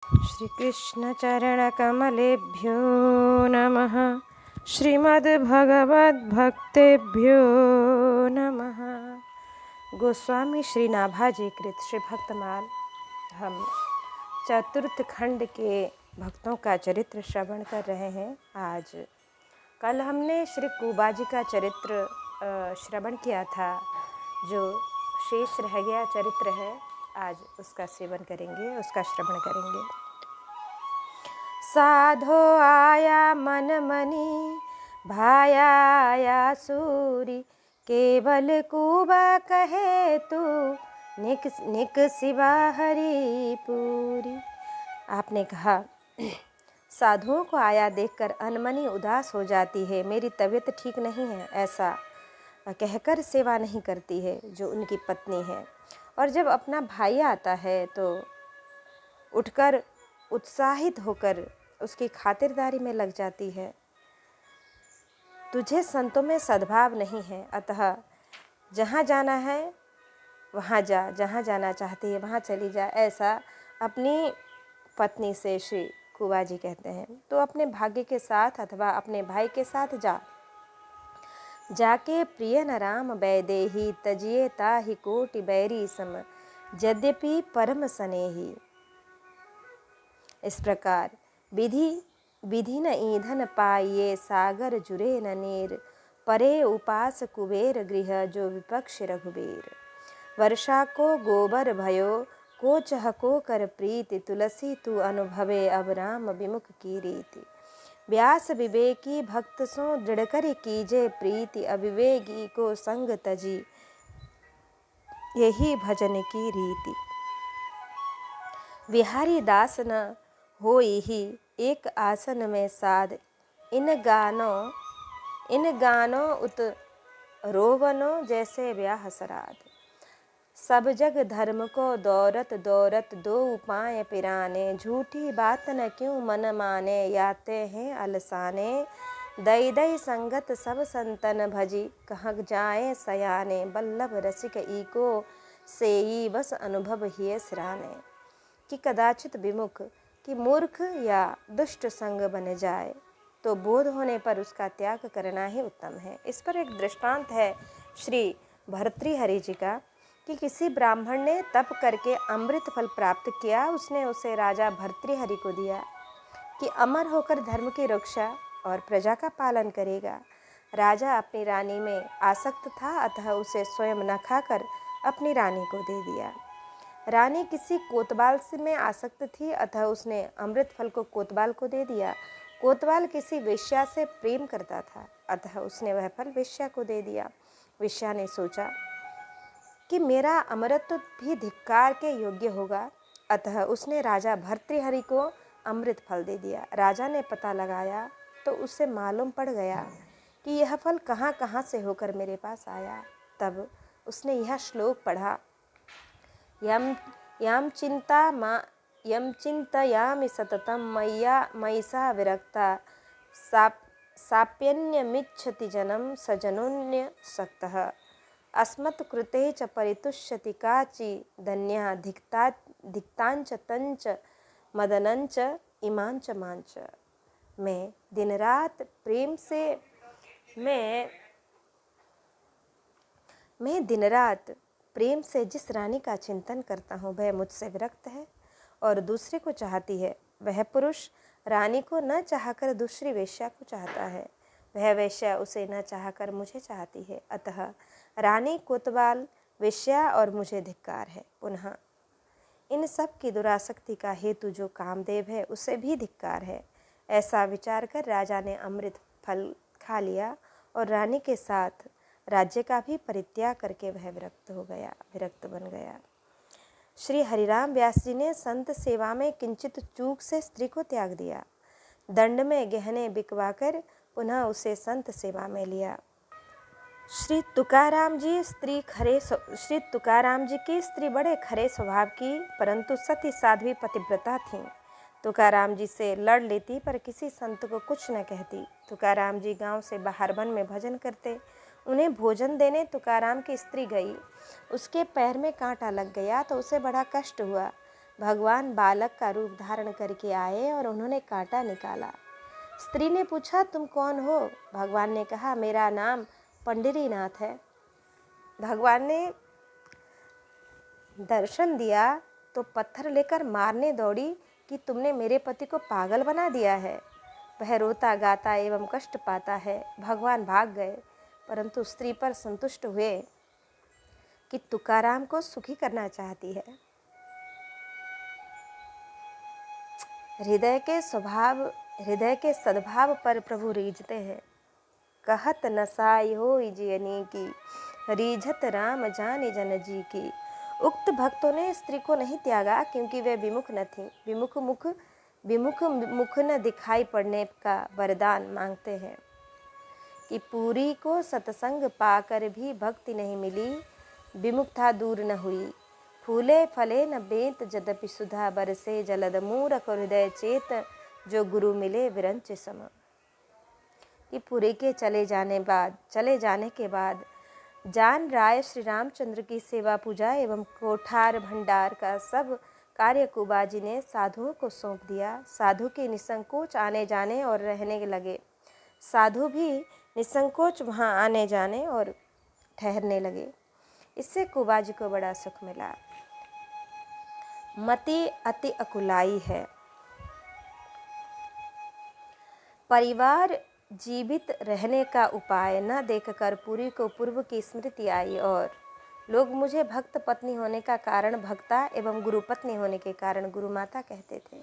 श्रीकृष्णचरणकमलेभ्यो नमः। श्रीमद्भगवद्भक्तेभ्यो नमः। गोस्वामी श्री नाभाजी कृत श्री भक्तमाल। हम चतुर्थ खंड के भक्तों का चरित्र श्रवण कर रहे हैं। आज कल हमने श्री कुबाजी का चरित्र श्रवण किया था, जो शेष रह गया चरित्र है। आज उसका सेवन करेंगे, उसका श्रवण करेंगे। साधो आया मन मनी भाया आया सूरी, केवल कुबा कहे तू निक निक सिवा हरि पूरी। आपने कहा, साधुओं को आया देखकर अनमनी उदास हो जाती है, मेरी तबीयत ठीक नहीं है, ऐसा कहकर सेवा नहीं करती है जो उनकी पत्नी है। और जब अपना भाई आता है तो उठकर उत्साहित होकर उसकी खातिरदारी में लग जाती है। तुझे संतों में सद्भाव नहीं है, अतः जहाँ जाना है वहाँ जा, जहाँ जाना चाहती है वहाँ चली जा, ऐसा अपनी पत्नी से श्री कुबाजी कहते हैं। तो अपने भाग्य के साथ अथवा अपने भाई के साथ जा, जाके प्रिय न राम बैदेही, तजिए ताहि कोटि बैरी सम, यद्यपि परम स्नेही। इस प्रकार विधि न ईंधन पाइये, सागर जुरे न नीर, परे उपास कुबेर गृह, जो विपक्ष रघुबीर। वर्षा को गोबर भयो, को चहको कर प्रीति, तुलसी तू अनुभवे अब राम विमुख की रीति। व्यास विवेकी भक्त सो दृढ़ कर कीजे प्रीति, अविवेकी को संग तजी, यही भजन की रीति। बिहारी दास न होई ही, एक आसन में साध, इन गानों उत रोवनो, जैसे ब्याह सराध। सब जग धर्म को दौरत दौरत, दो उपाय पिराने, झूठी बात न क्यों मन माने, याते हैं अलसाने। दई दई संगत सब संतन भजी, कहाँ जाए सयाने, बल्लभ रसिक ईको सेई, बस अनुभव हिय सिराने। कि कदाचित विमुख कि मूर्ख या दुष्ट संग बन जाए तो बोध होने पर उसका त्याग करना ही उत्तम है। इस पर एक दृष्टांत है श्री भर्तृहरि जी का, कि किसी ब्राह्मण ने तप करके अमृत फल प्राप्त किया। उसने उसे राजा भर्तृहरि को दिया कि अमर होकर धर्म की रक्षा और प्रजा का पालन करेगा। राजा अपनी रानी में आसक्त था, अतः उसे स्वयं न खाकर अपनी रानी को दे दिया। रानी किसी कोतवाल से में आसक्त थी, अतः उसने अमृत फल को कोतवाल को दे दिया। कोतवाल किसी वेश्या से प्रेम करता था, अतः उसने वह फल वेश्या को दे दिया। वेश्या ने सोचा कि मेरा अमरत्व भी धिक्कार के योग्य होगा, अतः उसने राजा भर्तृहरि को अमृत फल दे दिया। राजा ने पता लगाया तो उसे मालूम पड़ गया कि यह फल कहाँ कहाँ से होकर मेरे पास आया। तब उसने यह श्लोक पढ़ा, यम चिंतयामि सततं, मयिसा विरक्ता, साप्यन्यमिच्छति जनं, सजनोन्य सक्तः। अस्मत्कृते च परितुष्यति काचि धन्या, धिक्तांच तंच मदनंच इमांच मांच। मैं दिन रात प्रेम से जिस रानी का चिंतन करता हूँ वह मुझसे विरक्त है और दूसरे को चाहती है। वह पुरुष रानी को न चाहकर दूसरी वेश्या को चाहता है, वह वेश्या उसे न चाहकर मुझे चाहती है। अतः रानी, कोतवाल, वेश्या और मुझे धिक्कार है। पुनः इन सब की दुरासक्ति का हेतु जो कामदेव है उसे भी धिक्कार है। ऐसा विचार कर राजा ने अमृत फल खा लिया और रानी के साथ राज्य का भी परित्याग करके वह विरक्त बन गया। श्री हरिराम व्यास जी ने संत सेवा में किंचित चूक से स्त्री को त्याग दिया। दंड में गहने बिकवाकर पुनः उसे संत सेवा में लिया। श्री तुकाराम जी की स्त्री बड़े खरे स्वभाव की, परंतु सती साध्वी पतिव्रता थीं। तुकाराम जी से लड़ लेती पर किसी संत को कुछ न कहती। तुकाराम जी गांव से बाहर वन में भजन करते। उन्हें भोजन देने तुकाराम की स्त्री गई। उसके पैर में कांटा लग गया तो उसे बड़ा कष्ट हुआ। भगवान बालक का रूप धारण करके आए और उन्होंने कांटा निकाला। स्त्री ने पूछा, तुम कौन हो? भगवान ने कहा, मेरा नाम पंडरीनाथ है। भगवान ने दर्शन दिया तो पत्थर लेकर मारने दौड़ी कि तुमने मेरे पति को पागल बना दिया है। वह रोता गाता एवं कष्ट पाता है। भगवान भाग गए, परंतु स्त्री पर संतुष्ट हुए कि तुकाराम को सुखी करना चाहती है। हृदय के सद्भाव पर प्रभु रीझते हैं। कहत नसाई होई जियनी की, रीझत राम जाने जन जी की। उक्त भक्तों ने स्त्री को नहीं त्यागा क्योंकि वे विमुख न थी। विमुख मुख न दिखाई पड़ने का वरदान मांगते हैं कि पूरी को सत्संग पाकर भी भक्ति नहीं मिली, विमुखता दूर न हुई। फूले फले न बेंत जदपि सुधा बरसे, जलद मूरख हृदय चेत जो गुरु मिले विरंच सम। कि पूरी के चले जाने के बाद जान राय श्री रामचंद्र की सेवा पूजा एवं कोठार भंडार का सब कार्य कुबाजी ने साधुओं को सौंप दिया। साधु के निसंकोच आने जाने और रहने लगे। साधु भी निसंकोच वहाँ आने जाने और ठहरने लगे। इससे कुबाजी को बड़ा सुख मिला। मति अति अकुलाई है। परिवार जीवित रहने का उपाय न देखकर पुरी को पूर्व की स्मृति आई और लोग मुझे भक्त पत्नी होने का कारण भक्ता एवं गुरु पत्नी होने के कारण गुरु माता कहते थे,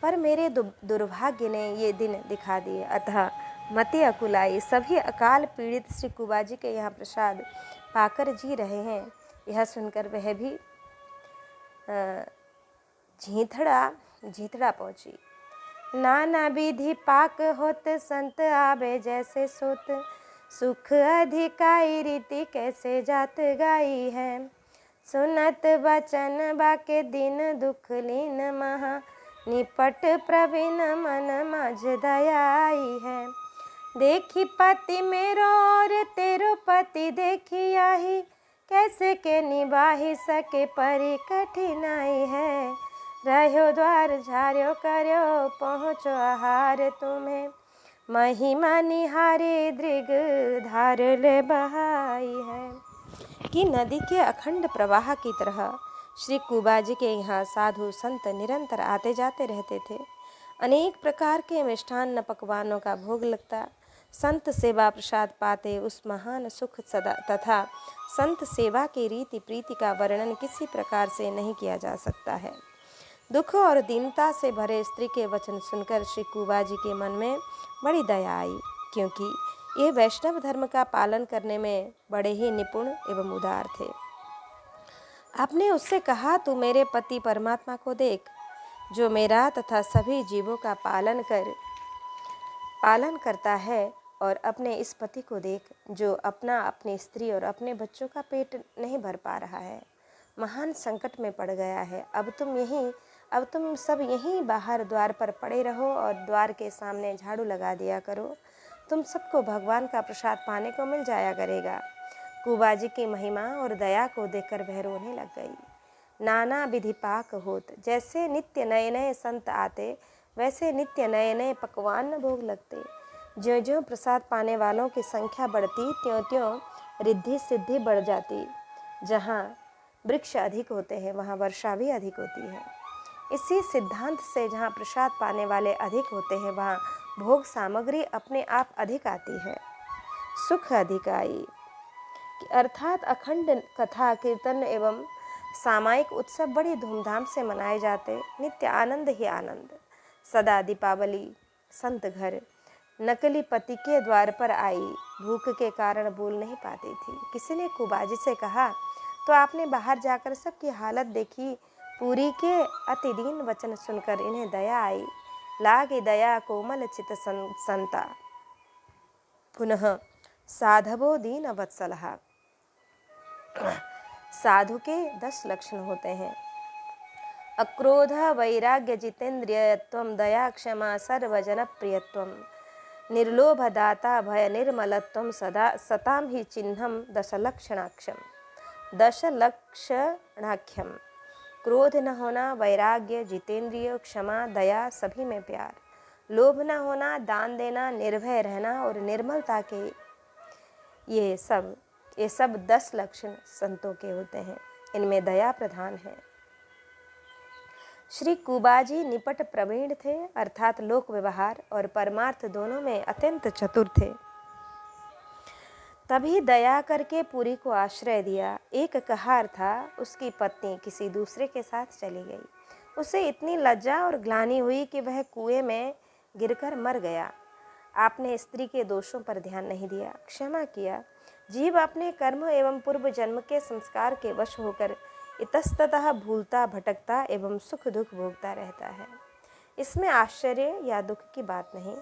पर मेरे दुर्भाग्य ने ये दिन दिखा दिए। अतः मति अकुलाई। सभी अकाल पीड़ित श्री कुबाजी के यहाँ प्रसाद पाकर जी रहे हैं। यह सुनकर वह भी झीथड़ा पहुँची। नाना विधि पाक होत संत आवे जैसे सोत, सुख अधिकाई रीति कैसे जात गाई है। सुनत वचन बाके दिन दुख लीन महा, निपट प्रवीण मन मझ दयाई है। देखी पति मेरो और तेरो पति देखी आही, कैसे के निभाही सके परी कठिनाई है। रहो द्वार झार्यो कर्यो पहुँचो आहार तुम्हें, महिमा निहारे दृग धार ले बहाई है। कि नदी के अखंड प्रवाह की तरह श्री कुबाजी के यहाँ साधु संत निरंतर आते जाते रहते थे। अनेक प्रकार के मिष्ठान्न पकवानों का भोग लगता। संत सेवा प्रसाद पाते उस महान सुख सदा तथा संत सेवा की रीति प्रीति का वर्णन किसी प्रकार से नहीं किया जा सकता है। दुख और दीनता से भरे स्त्री के वचन सुनकर श्री कुबाजी के मन में बड़ी दया आई, क्योंकि ये वैष्णव धर्म का पालन करने में बड़े ही निपुण एवं उदार थे। आपने उससे कहा, तू मेरे पति परमात्मा को देख, जो मेरा तथा सभी जीवों का पालन करता है, और अपने इस पति को देख जो अपनी स्त्री और अपने बच्चों का पेट नहीं भर पा रहा है, महान संकट में पड़ गया है। अब तुम सब यहीं बाहर द्वार पर पड़े रहो और द्वार के सामने झाड़ू लगा दिया करो, तुम सबको भगवान का प्रसाद पाने को मिल जाया करेगा। कुबाजी की महिमा और दया को देखकर वह रोने लग गई। नाना विधि पाक होत, जैसे नित्य नए नए संत आते वैसे नित्य नए नए पकवान भोग लगते। ज्यों ज्यों प्रसाद पाने वालों की संख्या बढ़ती त्यों त्यों रिद्धि सिद्धि बढ़ जाती। जहाँ वृक्ष अधिक होते हैं वहाँ वर्षा भी अधिक होती है। इसी सिद्धांत से जहाँ प्रसाद पाने वाले अधिक होते हैं वहाँ भोग सामग्री अपने आप अधिक आती है। सुख अधिक आई, अर्थात अखंड कथा कीर्तन एवं सामायिक उत्सव बड़ी धूमधाम से मनाए जाते। नित्य आनंद ही आनंद। सदा दीपावली संत घर। नकली पति के द्वार पर आई, भूख के कारण बोल नहीं पाती थी। किसी ने कुबाजी से कहा, तो आपने बाहर जाकर सबकी हालत देखी। पूरी के अति दीन वचन सुनकर इन्हें दया आई। लागे दया कोमल चित संता, पुनः साधवो दीन वत्सलः। साधु के 10 लक्षण होते हैं। अक्रोध वैराग्य जितेंद्रियत्वम, दया क्षमा सर्वजन प्रियत्वम, निर्लोभ दाता भय निर्मलत्वम, सदा सताम ही चिन्हम दशलक्षणाख्यम। क्रोध न होना, वैराग्य, जितेंद्रिय, क्षमा, दया, सभी में प्यार, लोभ न होना, दान देना, निर्भय रहना और निर्मलता के ये सब 10 लक्षण संतों के होते हैं। इनमें दया प्रधान है। श्री कुबाजी निपट प्रवीण थे, अर्थात लोक व्यवहार और परमार्थ दोनों में अत्यंत चतुर थे। तभी दया करके पुरी को आश्रय दिया। एक कहार था, उसकी पत्नी किसी दूसरे के साथ चली गई। उसे इतनी लज्जा और ग्लानि हुई कि वह कुएं में गिरकर मर गया। आपने स्त्री के दोषों पर ध्यान नहीं दिया, क्षमा किया। जीव अपने कर्म एवं पूर्व जन्म के संस्कार के वश होकर इतस्ततः भूलता भटकता एवं सुख दुख भोगता रहता है। इसमें आश्चर्य या दुख की बात नहीं।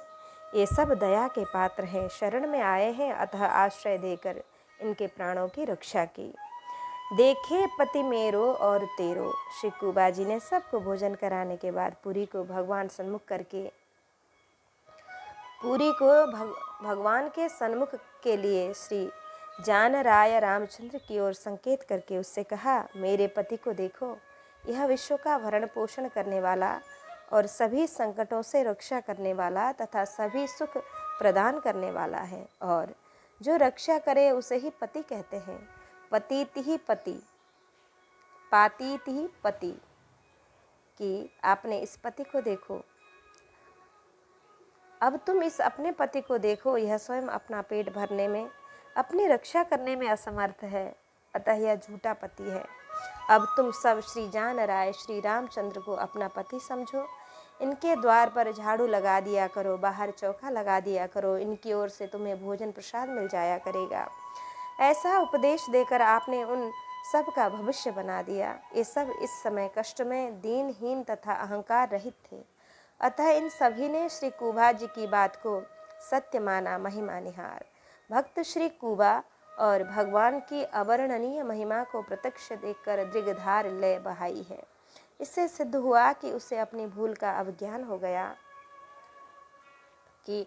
ये सब दया के पात्र हैं, शरण में आए हैं, अतः आश्रय देकर इनके प्राणों की रक्षा की। देखे पति मेरो और तेरो। श्री कुबाजी ने सबको भोजन कराने के बाद पुरी को भगवान सन्मुख करके भगवान के सन्मुख के लिए श्री जान राय रामचंद्र की ओर संकेत करके उससे कहा, मेरे पति को देखो, यह विश्व का भरण पोषण करने वाला और सभी संकटों से रक्षा करने वाला तथा सभी सुख प्रदान करने वाला है, और जो रक्षा करे उसे ही पति कहते हैं। पतिति ही पति, पातीति ही पति। कि आपने इस पति को देखो, अब तुम इस अपने पति को देखो, यह स्वयं अपना पेट भरने में, अपनी रक्षा करने में असमर्थ है, अतः यह झूठा पति है। अब तुम सब श्री जान राय श्री रामचंद्र को अपना पति समझो। इनके द्वार पर झाड़ू लगा दिया करो, बाहर चौका लगा दिया करो, इनकी ओर से तुम्हें भोजन प्रसाद मिल जाया करेगा। ऐसा उपदेश देकर आपने उन सब का भविष्य बना दिया। ये सब इस समय कष्ट में दीनहीन तथा अहंकार रहित थे, अतः इन सभी ने श्री कुबा जी की बात को सत्य माना, महिमा निहार। भक्त श्री कुबा और भगवान की अवर्णनीय महिमा को प्रत्यक्ष देखकर दृगधार ले बहाई है। इससे सिद्ध हुआ कि उसे अपनी भूल का अवज्ञान हो गया कि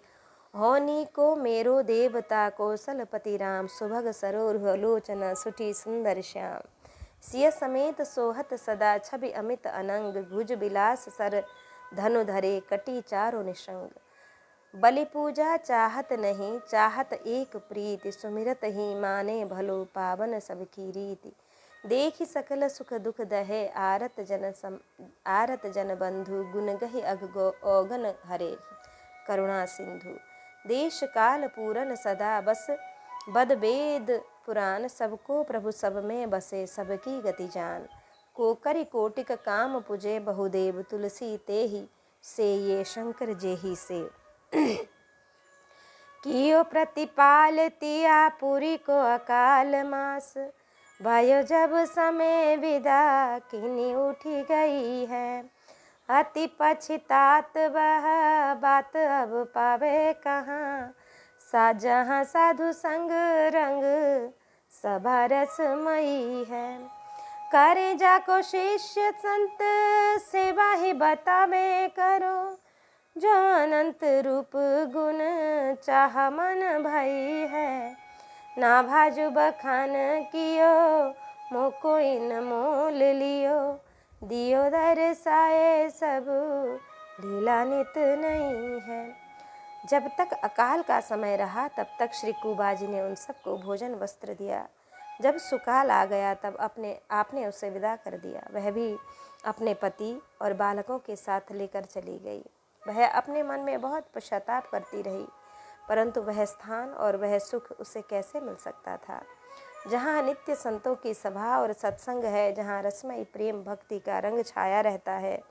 होनी को मेरो देवता कौशलपति राम, सुभग सरोरुह लोचन सुठी सुंदर श्याम। सिय समेत सोहत सदा छवि अमित अनंग, भुज बिलास सर धनु धरे कटी चारो निशंग। बलि पूजा चाहत नहीं, चाहत एक प्रीति, सुमिरत ही माने भलो पावन सबकी रीति। देखि सकल सुख दुख दहे, आरत जन बंधु, गुण गहि अघ औगन हरे करुणा सिंधु। देश काल पूरन सदा बस, बद वेद पुराण, सबको प्रभु सब में बसे, सबकी गति जान। को करि कोटिक काम पुजे, बहुदेव तुलसी तेहि से, ये शंकर जेहि से। कियो प्रतिपाल तिया पुरी को अकाल मास, भयो जब समय विदा किनी उठी गई है। अति पछतात वह बात अब पावे कहाँ, सा जहाँ साधु संग रंग सभा रसमयी है। करे जाको शिष्य संत सेवा ही बतावे करो, जो अनंत रूप गुण चाह मन भई है। ना भाजु बखान कियो, मोको इन मोल लियो, दियो दर्शाए सब लीला नित नहीं है। जब तक अकाल का समय रहा तब तक श्री कुबाजी ने उन सबको भोजन वस्त्र दिया। जब सुकाल आ गया तब आपने उसे विदा कर दिया। वह भी अपने पति और बालकों के साथ लेकर चली गई। वह अपने मन में बहुत पश्चाताप करती रही, परंतु वह स्थान और वह सुख उसे कैसे मिल सकता था जहाँ नित्य संतों की सभा और सत्संग है, जहाँ रसमयी प्रेम भक्ति का रंग छाया रहता है।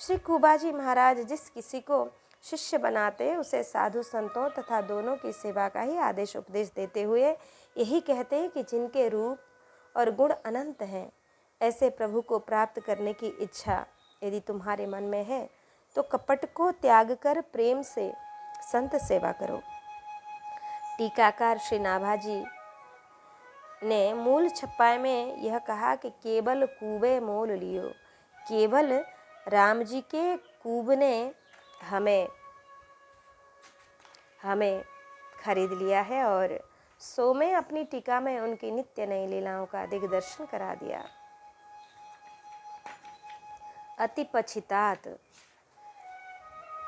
श्री कुबाजी महाराज जिस किसी को शिष्य बनाते उसे साधु संतों तथा दोनों की सेवा का ही आदेश उपदेश देते हुए यही कहते हैं कि जिनके रूप और गुण अनंत हैं, ऐसे प्रभु को प्राप्त करने की इच्छा यदि तुम्हारे मन में है तो कपट को त्याग कर प्रेम से संत सेवा करो। टीकाकार श्री नाभाजी ने मूल छप्पाई में यह कहा कि केवल कूबे मोल लियो, केवल राम जी के कूब ने हमें खरीद लिया है और सो में अपनी टीका में उनकी नित्य नई लीलाओं का दिग्दर्शन करा दिया। अति पछितात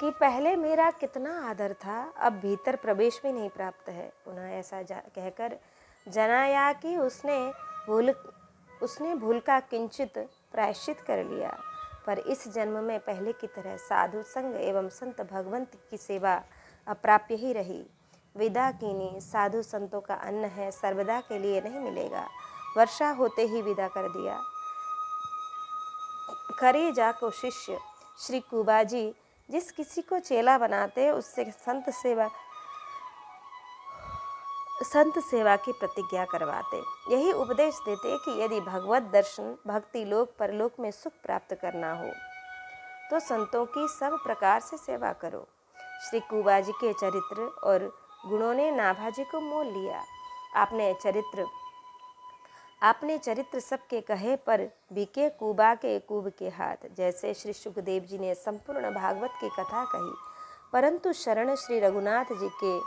कि पहले मेरा कितना आदर था, अब भीतर प्रवेश भी नहीं प्राप्त है। पुनः ऐसा कहकर जनाया कि उसने भूल का किंचित प्रायश्चित कर लिया, पर इस जन्म में पहले की तरह साधु संग एवं संत भगवंत की सेवा अप्राप्य ही रही। विदा कीनी, साधु संतों का अन्न है, सर्वदा के लिए नहीं मिलेगा। वर्षा होते ही विदा कर दिया। करे जाको शिष्य, श्री कुबाजी जिस किसी को चेला बनाते उससे संत सेवा की प्रतिज्ञा करवाते। यही उपदेश देते कि यदि भगवत दर्शन, भक्ति, लोक परलोक में सुख प्राप्त करना हो तो संतों की सब प्रकार से सेवा करो। श्री कुबाजी के चरित्र और गुणों ने नाभाजी को मोल लिया। आपने चरित्र सबके कहे पर बिके कुबा के कुब के हाथ। जैसे श्री सुखदेव जी ने संपूर्ण भागवत की कथा कही, परंतु शरण श्री रघुनाथ जी के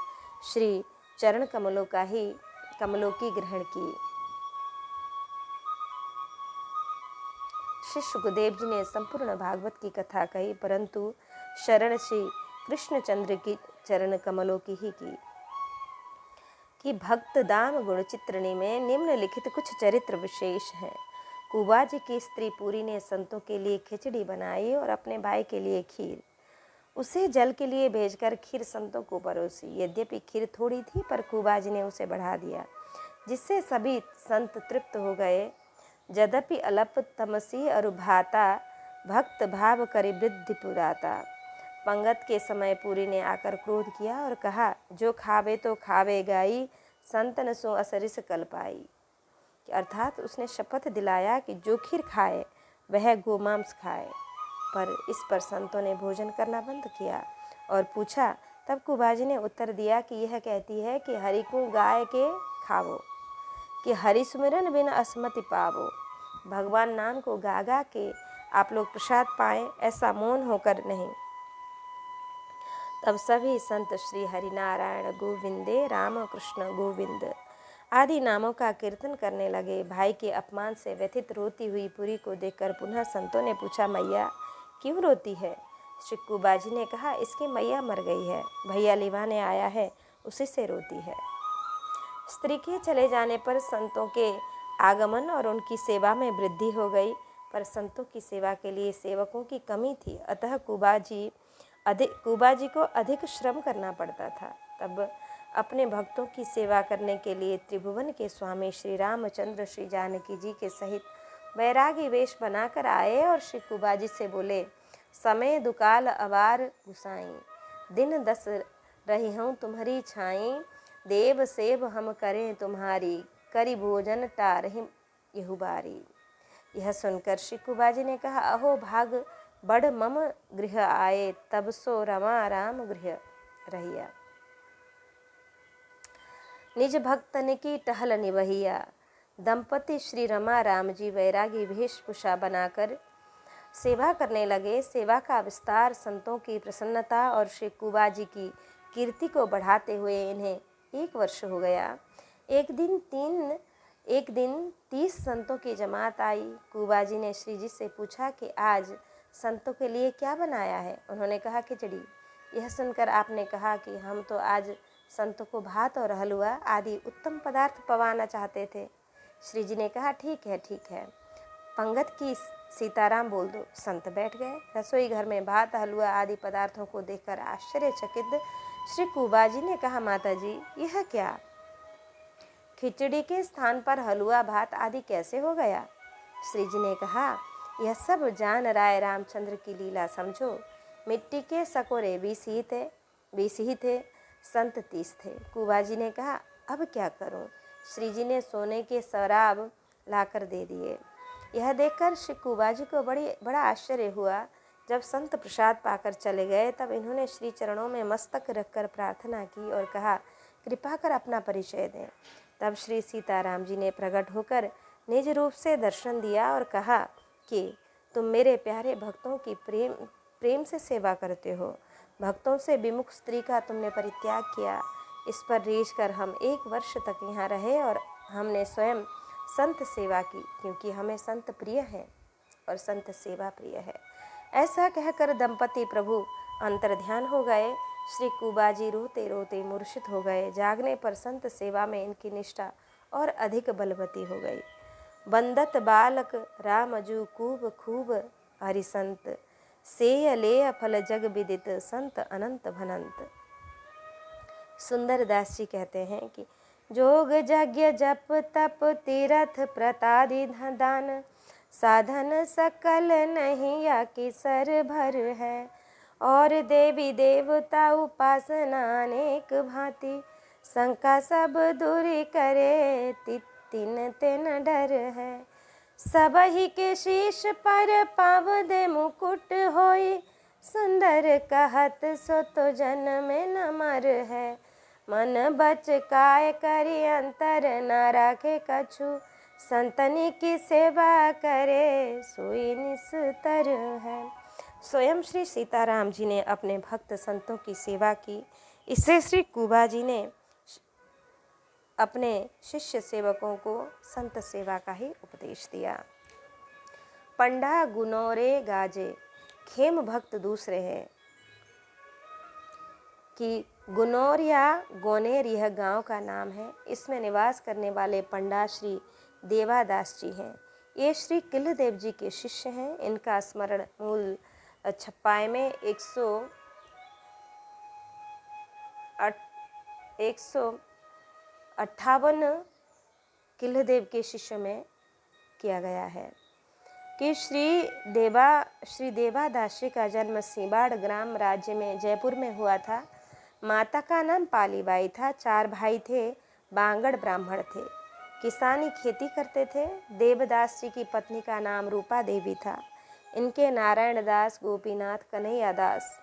श्री चरण कमलों की ग्रहण की। श्री सुखदेव जी ने संपूर्ण भागवत की कथा कही, परंतु शरण श्री कृष्णचंद्र की चरण कमलों की ही की। कि भक्त दाम गुण चित्रणी में निम्नलिखित कुछ चरित्र विशेष हैं। कुबा जी की स्त्री पूरी ने संतों के लिए खिचड़ी बनाई और अपने भाई के लिए खीर। उसे जल के लिए भेजकर खीर संतों को परोसी। यद्यपि खीर थोड़ी थी, पर कुबा जी ने उसे बढ़ा दिया, जिससे सभी संत तृप्त हो गए। यद्यपि अल्प तमसी अरुभाता, भक्त भाव करि वृद्धि पुराता। पंगत के समय पूरी ने आकर क्रोध किया और कहा, जो खावे तो खावे गाई, संतन सो असरिस कल पाई। अर्थात उसने शपथ दिलाया कि जो खीर खाए वह गोमांस खाए। पर इस पर संतों ने भोजन करना बंद किया और पूछा। तब कुबाजी ने उत्तर दिया कि यह कहती है कि हरि को गाय के खावो, कि हरि सुमिरन बिन असमति पावो। भगवान नाम को गा गा के आप लोग प्रसाद पाएं, ऐसा मौन होकर नहीं। तब सभी संत श्री हरिनारायण गोविंदे राम कृष्ण गोविंद आदि नामों का कीर्तन करने लगे। भाई के अपमान से व्यथित रोती हुई पुरी को देखकर पुनः संतों ने पूछा, मैया क्यों रोती है? श्री कुबाजी ने कहा, इसकी मैया मर गई है, भैया लिवाने आया है, उसी से रोती है। स्त्री के चले जाने पर संतों के आगमन और उनकी सेवा में वृद्धि हो गई, पर संतों की सेवा के लिए सेवकों की कमी थी। अतः कुबाजी को अधिक श्रम करना पड़ता था। तब अपने भक्तों की सेवा करने के लिए त्रिभुवन के स्वामी श्री रामचंद्र श्री जानकी जी के सहित वैरागी वेश बनाकर आए और श्री कुबाजी से बोले, समय दुकाल अवार गुसाई, दिन 10 रही हूँ तुम्हारी छाई, देव सेव हम करें तुम्हारी, करी भोजन टारहिं यहुबारी। यह सुनकर श्री कुबाजी ने कहा, अहो भाग बड़ मम गृह आए, तब सो रमा राम गृह रहिया। निज भक्तन की टहल निवहिया। दंपति श्री रमा राम जी वैरागी वेशभूषा बनाकर सेवा करने लगे। सेवा का विस्तार, संतों की प्रसन्नता और श्री कुबाजी की कीर्ति को बढ़ाते हुए इन्हें 1 वर्ष हो गया। एक दिन 30 संतों की जमात आई। कुबाजी ने श्री जी से पूछा कि आज संतों के लिए क्या बनाया है? उन्होंने कहा, खिचड़ी। यह सुनकर आपने कहा कि हम तो आज संतों को भात और हलवा आदि उत्तम पदार्थ पवाना चाहते थे। श्री जी ने कहा, ठीक है, पंगत की सीताराम बोल दो। संत बैठ गए। रसोई घर में भात हलवा आदि पदार्थों को देखकर आश्चर्यचकित श्री कुबाजी ने कहा, माता जी यह क्या? खिचड़ी के स्थान पर हलवा भात आदि कैसे हो गया? श्री जी ने कहा, यह सब जान राय रामचंद्र की लीला समझो। मिट्टी के सकोरे 20 ही थे, संत 30 थे। कुबाजी ने कहा, अब क्या करूं? श्री जी ने सोने के शराब लाकर दे दिए। यह देखकर श्री कुबाजी को बड़ा आश्चर्य हुआ। जब संत प्रसाद पाकर चले गए, तब इन्होंने श्री चरणों में मस्तक रखकर प्रार्थना की और कहा, कृपा कर अपना परिचय दें। तब श्री सीताराम जी ने प्रकट होकर निज रूप से दर्शन दिया और कहा कि तुम मेरे प्यारे भक्तों की प्रेम से सेवा करते हो। भक्तों से विमुख स्त्री का तुमने परित्याग किया। इस पर रीझ कर हम 1 वर्ष तक यहाँ रहे और हमने स्वयं संत सेवा की, क्योंकि हमें संत प्रिय है और संत सेवा प्रिय है। ऐसा कहकर दंपति प्रभु अंतर्ध्यान हो गए। श्री कुबाजी रोते रोते मूर्छित हो गए। जागने पर संत सेवा में इनकी निष्ठा और अधिक बलवती हो गई। बंदत बालक रामजू खूब खूब हरिसंत, सेय लेय फल जग विदित संत अनंत भनंत। सुंदर दास जी कहते हैं कि जोग यज्ञ जप तप तीरथ प्रतादि दान, साधन सकल नहीं या कि सर भर है। और देवी देवता उपासना अनेक भांति, शंका सब दूरी करे तिन तिन डर है। सबही के शीश पर पाव दे मुकुट होई, सुंदर कहत सो तो जन्म में न मर है। मन बच काय करी अंतर न राखे कछु, संतनी की सेवा करे सोई निस्तर है। स्वयं श्री सीताराम जी ने अपने भक्त संतों की सेवा की। इससे श्री कुबा जी ने अपने शिष्य सेवकों को संत सेवा का ही उपदेश दिया। पंडा गुनोरे गाजे, खेम भक्त दूसरे हैं कि गुनौर या गोनेर यह गांव का नाम है। इसमें निवास करने वाले पंडा श्री देवादास जी हैं। ये श्री किलदेव जी के शिष्य हैं। इनका स्मरण मूल छप्पाई में 158 किलदेव के शिष्य में किया गया है कि श्री देवादास जी का जन्म सीबाड़ ग्राम राज्य में जयपुर में हुआ था। माता का नाम पालीबाई था। 4 भाई थे। बांगड़ ब्राह्मण थे। किसानी खेती करते थे। देवदास जी की पत्नी का नाम रूपा देवी था। इनके नारायण दास, गोपीनाथ, कन्हैया दास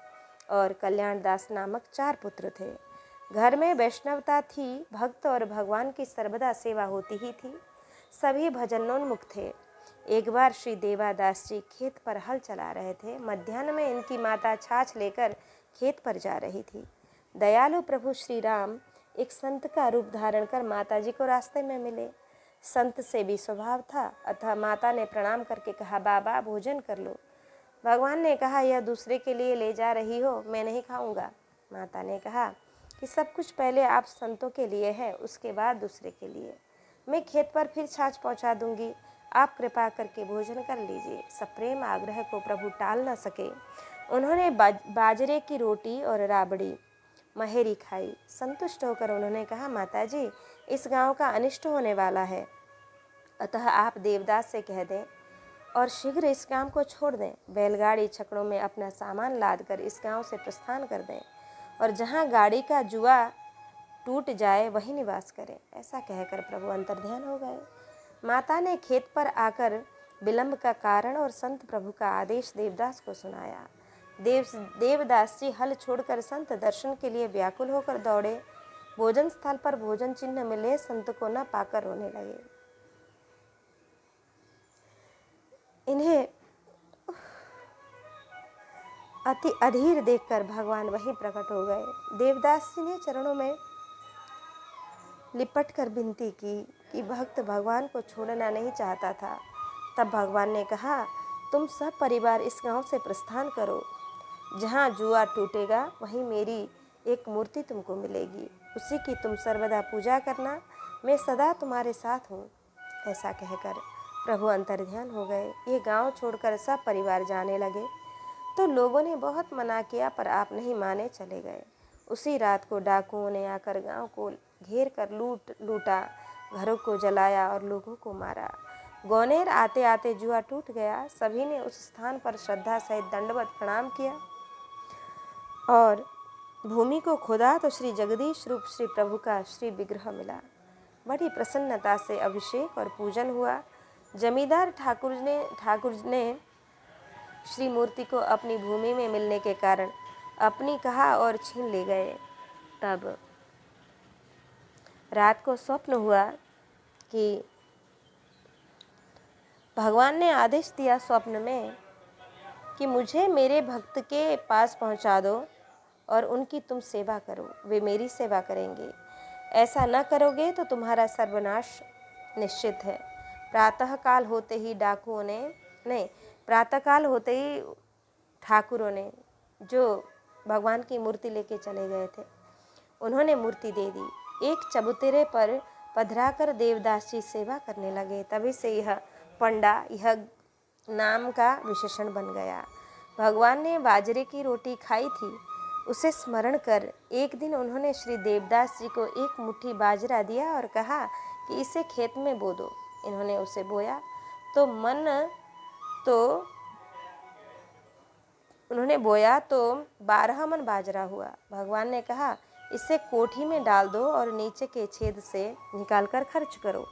और कल्याण दास नामक 4 पुत्र थे। घर में वैष्णवता थी। भक्त और भगवान की सर्वदा सेवा होती ही थी। सभी भजनोन्मुख थे। एक बार श्री देवादास जी खेत पर हल चला रहे थे। मध्याह्न में इनकी माता छाछ लेकर खेत पर जा रही थी। दयालु प्रभु श्री राम एक संत का रूप धारण कर माता जी को रास्ते में मिले। संत से भी स्वभाव था, अतः माता ने प्रणाम करके कहा, बाबा भोजन कर लो। भगवान ने कहा, यह दूसरे के लिए ले जा रही हो, मैं नहीं खाऊंगा। माता ने कहा कि सब कुछ पहले आप संतों के लिए है, उसके बाद दूसरे के लिए। मैं खेत पर फिर छाछ पहुंचा दूंगी, आप कृपा करके भोजन कर लीजिए। सप्रेम आग्रह को प्रभु टाल न सके। उन्होंने बाजरे की रोटी और राबड़ी महेरी खाई। संतुष्ट होकर उन्होंने कहा, माता जी इस गांव का अनिष्ट होने वाला है, अतः आप देवदास से कह दें और शीघ्र इस गांव को छोड़ दें। बैलगाड़ी छकड़ों में अपना सामान लादकर इस गांव से प्रस्थान कर दें और जहां गाड़ी का जुआ टूट जाए वहीं निवास करें। ऐसा कहकर प्रभु अंतर्ध्यान हो गए। माता ने खेत पर आकर विलंब का कारण और संत प्रभु का आदेश देवदास को सुनाया। देवदास जी हल छोड़कर संत दर्शन के लिए व्याकुल होकर दौड़े। भोजन स्थल पर भोजन चिन्ह मिले, संत को न पाकर रोने लगे। इन्हें अति अधीर देखकर भगवान वहीं प्रकट हो गए। देवदास जी ने चरणों में लिपट कर विनती की कि भक्त भगवान को छोड़ना नहीं चाहता था। तब भगवान ने कहा, तुम सब परिवार इस गांव से प्रस्थान करो। जहाँ जुआ टूटेगा वहीं मेरी एक मूर्ति तुमको मिलेगी, उसी की तुम सर्वदा पूजा करना, मैं सदा तुम्हारे साथ हूँ। ऐसा कहकर प्रभु अंतर्ध्यान हो गए। ये गांव छोड़कर सब परिवार जाने लगे तो लोगों ने बहुत मना किया, पर आप नहीं माने, चले गए। उसी रात को डाकुओं ने आकर गांव को घेर कर लूटा, घरों को जलाया और लोगों को मारा। गौनेर आते आते जुआ टूट गया। सभी ने उस स्थान पर श्रद्धा सहित दंडवत प्रणाम किया और भूमि को खोदा तो श्री जगदीश रूप श्री प्रभु का श्री विग्रह मिला। बड़ी प्रसन्नता से अभिषेक और पूजन हुआ। जमींदार ठाकुर ने श्री मूर्ति को अपनी भूमि में मिलने के कारण अपनी कहा और छीन ले गए। तब रात को स्वप्न हुआ कि भगवान ने आदेश दिया स्वप्न में कि मुझे मेरे भक्त के पास पहुंचा दो और उनकी तुम सेवा करो, वे मेरी सेवा करेंगे। ऐसा न करोगे तो तुम्हारा सर्वनाश निश्चित है। प्रातःकाल होते ही ठाकुरों ने, जो भगवान की मूर्ति लेके चले गए थे, उन्होंने मूर्ति दे दी। एक चबूतरे पर पधराकर देवदास जी सेवा करने लगे। तभी से यह पंडा, यह नाम का विशेषण बन गया। भगवान ने बाजरे की रोटी खाई थी, उसे स्मरण कर एक दिन उन्होंने श्री देवदास जी को एक मुट्ठी बाजरा दिया और कहा कि इसे खेत में बो दो। इन्होंने उसे बोया तो उन्होंने बोया तो 12 मन बाजरा हुआ। भगवान ने कहा इसे कोठी में डाल दो और नीचे के छेद से निकालकर खर्च करो,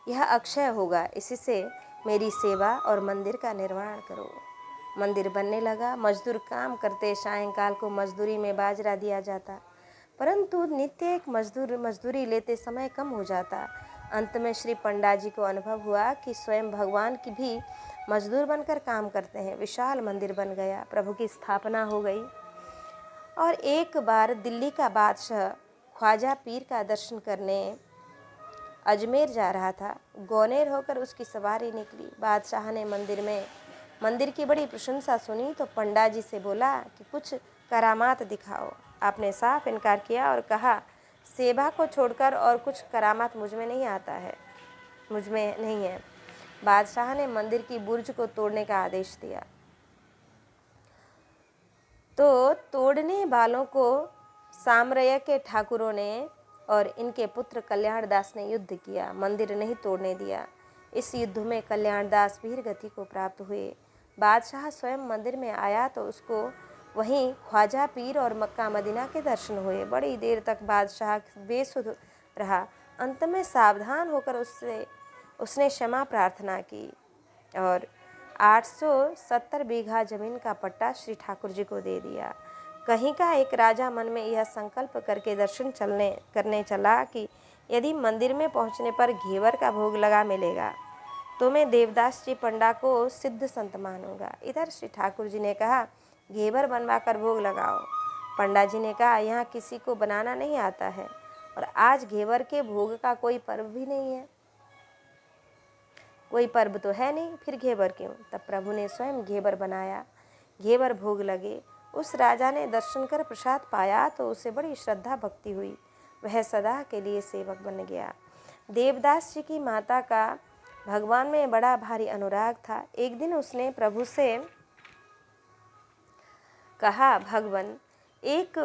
यह अक्षय होगा। इसी से मेरी सेवा और मंदिर का निर्माण करो। मंदिर बनने लगा। मजदूर काम करते, सायंकाल को मजदूरी में बाजरा दिया जाता, परंतु नित्य एक मजदूरी लेते समय कम हो जाता। अंत में श्री पंडा जी को अनुभव हुआ कि स्वयं भगवान की भी मजदूर बनकर काम करते हैं। विशाल मंदिर बन गया, प्रभु की स्थापना हो गई। और एक बार दिल्ली का बादशाह ख्वाजा पीर का दर्शन करने अजमेर जा रहा था। गौनेर होकर उसकी सवारी निकली। बादशाह ने मंदिर की बड़ी प्रशंसा सुनी तो पंडा जी से बोला कि कुछ करामात दिखाओ। आपने साफ इनकार किया और कहा सेवा को छोड़कर और कुछ करामात मुझ में नहीं है। बादशाह ने मंदिर की बुर्ज को तोड़ने का आदेश दिया तो तोड़ने वालों को सामरया के ठाकुरों ने और इनके पुत्र कल्याण दास ने युद्ध किया, मंदिर नहीं तोड़ने दिया। इस युद्ध में कल्याण दास वीर गति को प्राप्त हुए। बादशाह स्वयं मंदिर में आया तो उसको वहीं ख्वाजा पीर और मक्का मदीना के दर्शन हुए। बड़ी देर तक बादशाह बेसुध रहा। अंत में सावधान होकर उसने क्षमा प्रार्थना की और 870 बीघा जमीन का पट्टा श्री ठाकुर जी को दे दिया। कहीं का एक राजा मन में यह संकल्प करके दर्शन करने चला कि यदि मंदिर में पहुंचने पर घेवर का भोग लगा मिलेगा तो मैं देवदास जी पंडा को सिद्ध संत मानूंगा। इधर श्री ठाकुर जी ने कहा घेवर बनवा कर भोग लगाओ। पंडा जी ने कहा यहाँ किसी को बनाना नहीं आता है और आज घेवर के भोग का कोई पर्व भी नहीं है। कोई पर्व तो है नहीं, फिर घेवर क्यों? तब प्रभु ने स्वयं घेवर बनाया, घेवर भोग लगे। उस राजा ने दर्शन कर प्रसाद पाया तो उसे बड़ी श्रद्धा भक्ति हुई। वह सदा के लिए सेवक बन गया। देवदास जी की माता का भगवान में बड़ा भारी अनुराग था। एक दिन उसने प्रभु से कहा भगवान एक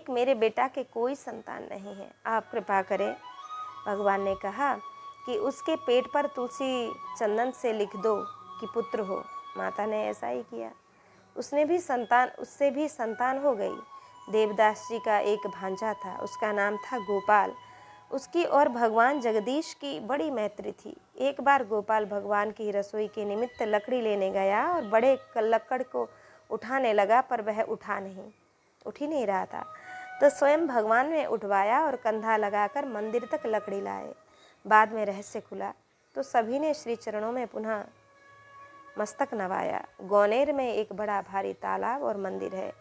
मेरे बेटा के कोई संतान नहीं है, आप कृपा करें। भगवान ने कहा कि उसके पेट पर तुलसी चंदन से लिख दो कि पुत्र हो। माता ने ऐसा ही किया। उससे भी संतान हो गई। देवदास जी का एक भांजा था, उसका नाम था गोपाल। उसकी और भगवान जगदीश की बड़ी मैत्री थी। एक बार गोपाल भगवान की रसोई के निमित्त लकड़ी लेने गया और बड़े लकड़ को उठाने लगा, पर वह उठ ही नहीं रहा था। तो स्वयं भगवान ने उठवाया और कंधा लगाकर मंदिर तक लकड़ी लाए। बाद में रहस्य खुला तो सभी ने श्री चरणों में पुनः मस्तक नवाया। गौनेर में एक बड़ा भारी तालाब और मंदिर है।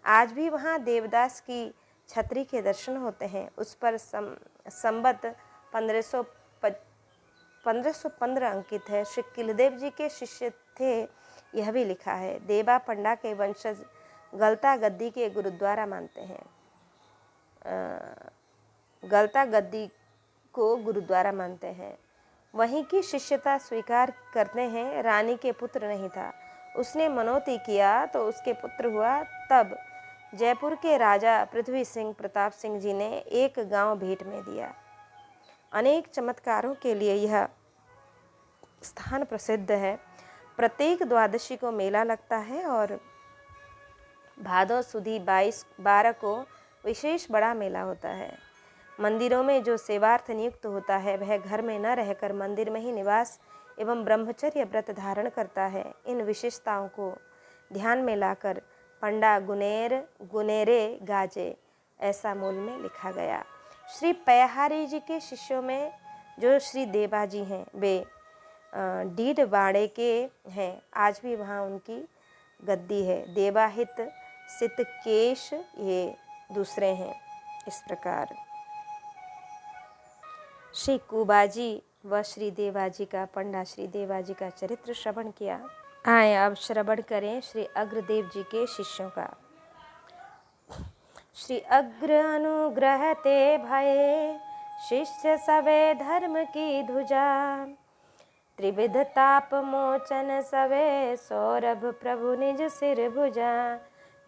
आज भी वहाँ देवदास की छतरी के दर्शन होते हैं। उस पर संबत 1515 अंकित है। श्री किलदेव जी के शिष्य थे, यह भी लिखा है। देवा पंडा के वंशज गलता गद्दी के गुरुद्वारा मानते हैं, गलता गद्दी को गुरुद्वारा मानते हैं। वहीं की शिष्यता स्वीकार करते हैं। रानी के पुत्र नहीं था, उसने मनोती किया तो उसके पुत्र हुआ। तब जयपुर के राजा पृथ्वी सिंह प्रताप सिंह जी ने एक गांव भेंट में दिया। अनेक चमत्कारों के लिए यह स्थान प्रसिद्ध है। प्रत्येक द्वादशी को मेला लगता है और भादो सुदी 22-12 को विशेष बड़ा मेला होता है। मंदिरों में जो सेवार्थ नियुक्त होता है वह घर में न रहकर मंदिर में ही निवास एवं ब्रह्मचर्य व्रत धारण करता है। इन विशेषताओं को ध्यान में लाकर पंडा गुनेरे गाजे, ऐसा मूल में लिखा गया। श्री पयहारी जी के शिष्यों में जो श्री देवा जी हैं वे डीड बाड़े के हैं। आज भी वहाँ उनकी गद्दी है। देवाहित सितकेश ये दूसरे हैं। इस प्रकार श्री कुबाजी व श्री देवाजी का, पंडा श्री देवाजी का चरित्र श्रवण किया। आए अब श्रवण करें श्री अग्रदेव जी के शिष्यों का। श्री अग्र अनुग्रह ते भये, शिष्य सवे धर्म की ध्वजा। त्रिविध ताप मोचन सवे, सौरभ प्रभु निज सिर भुजा।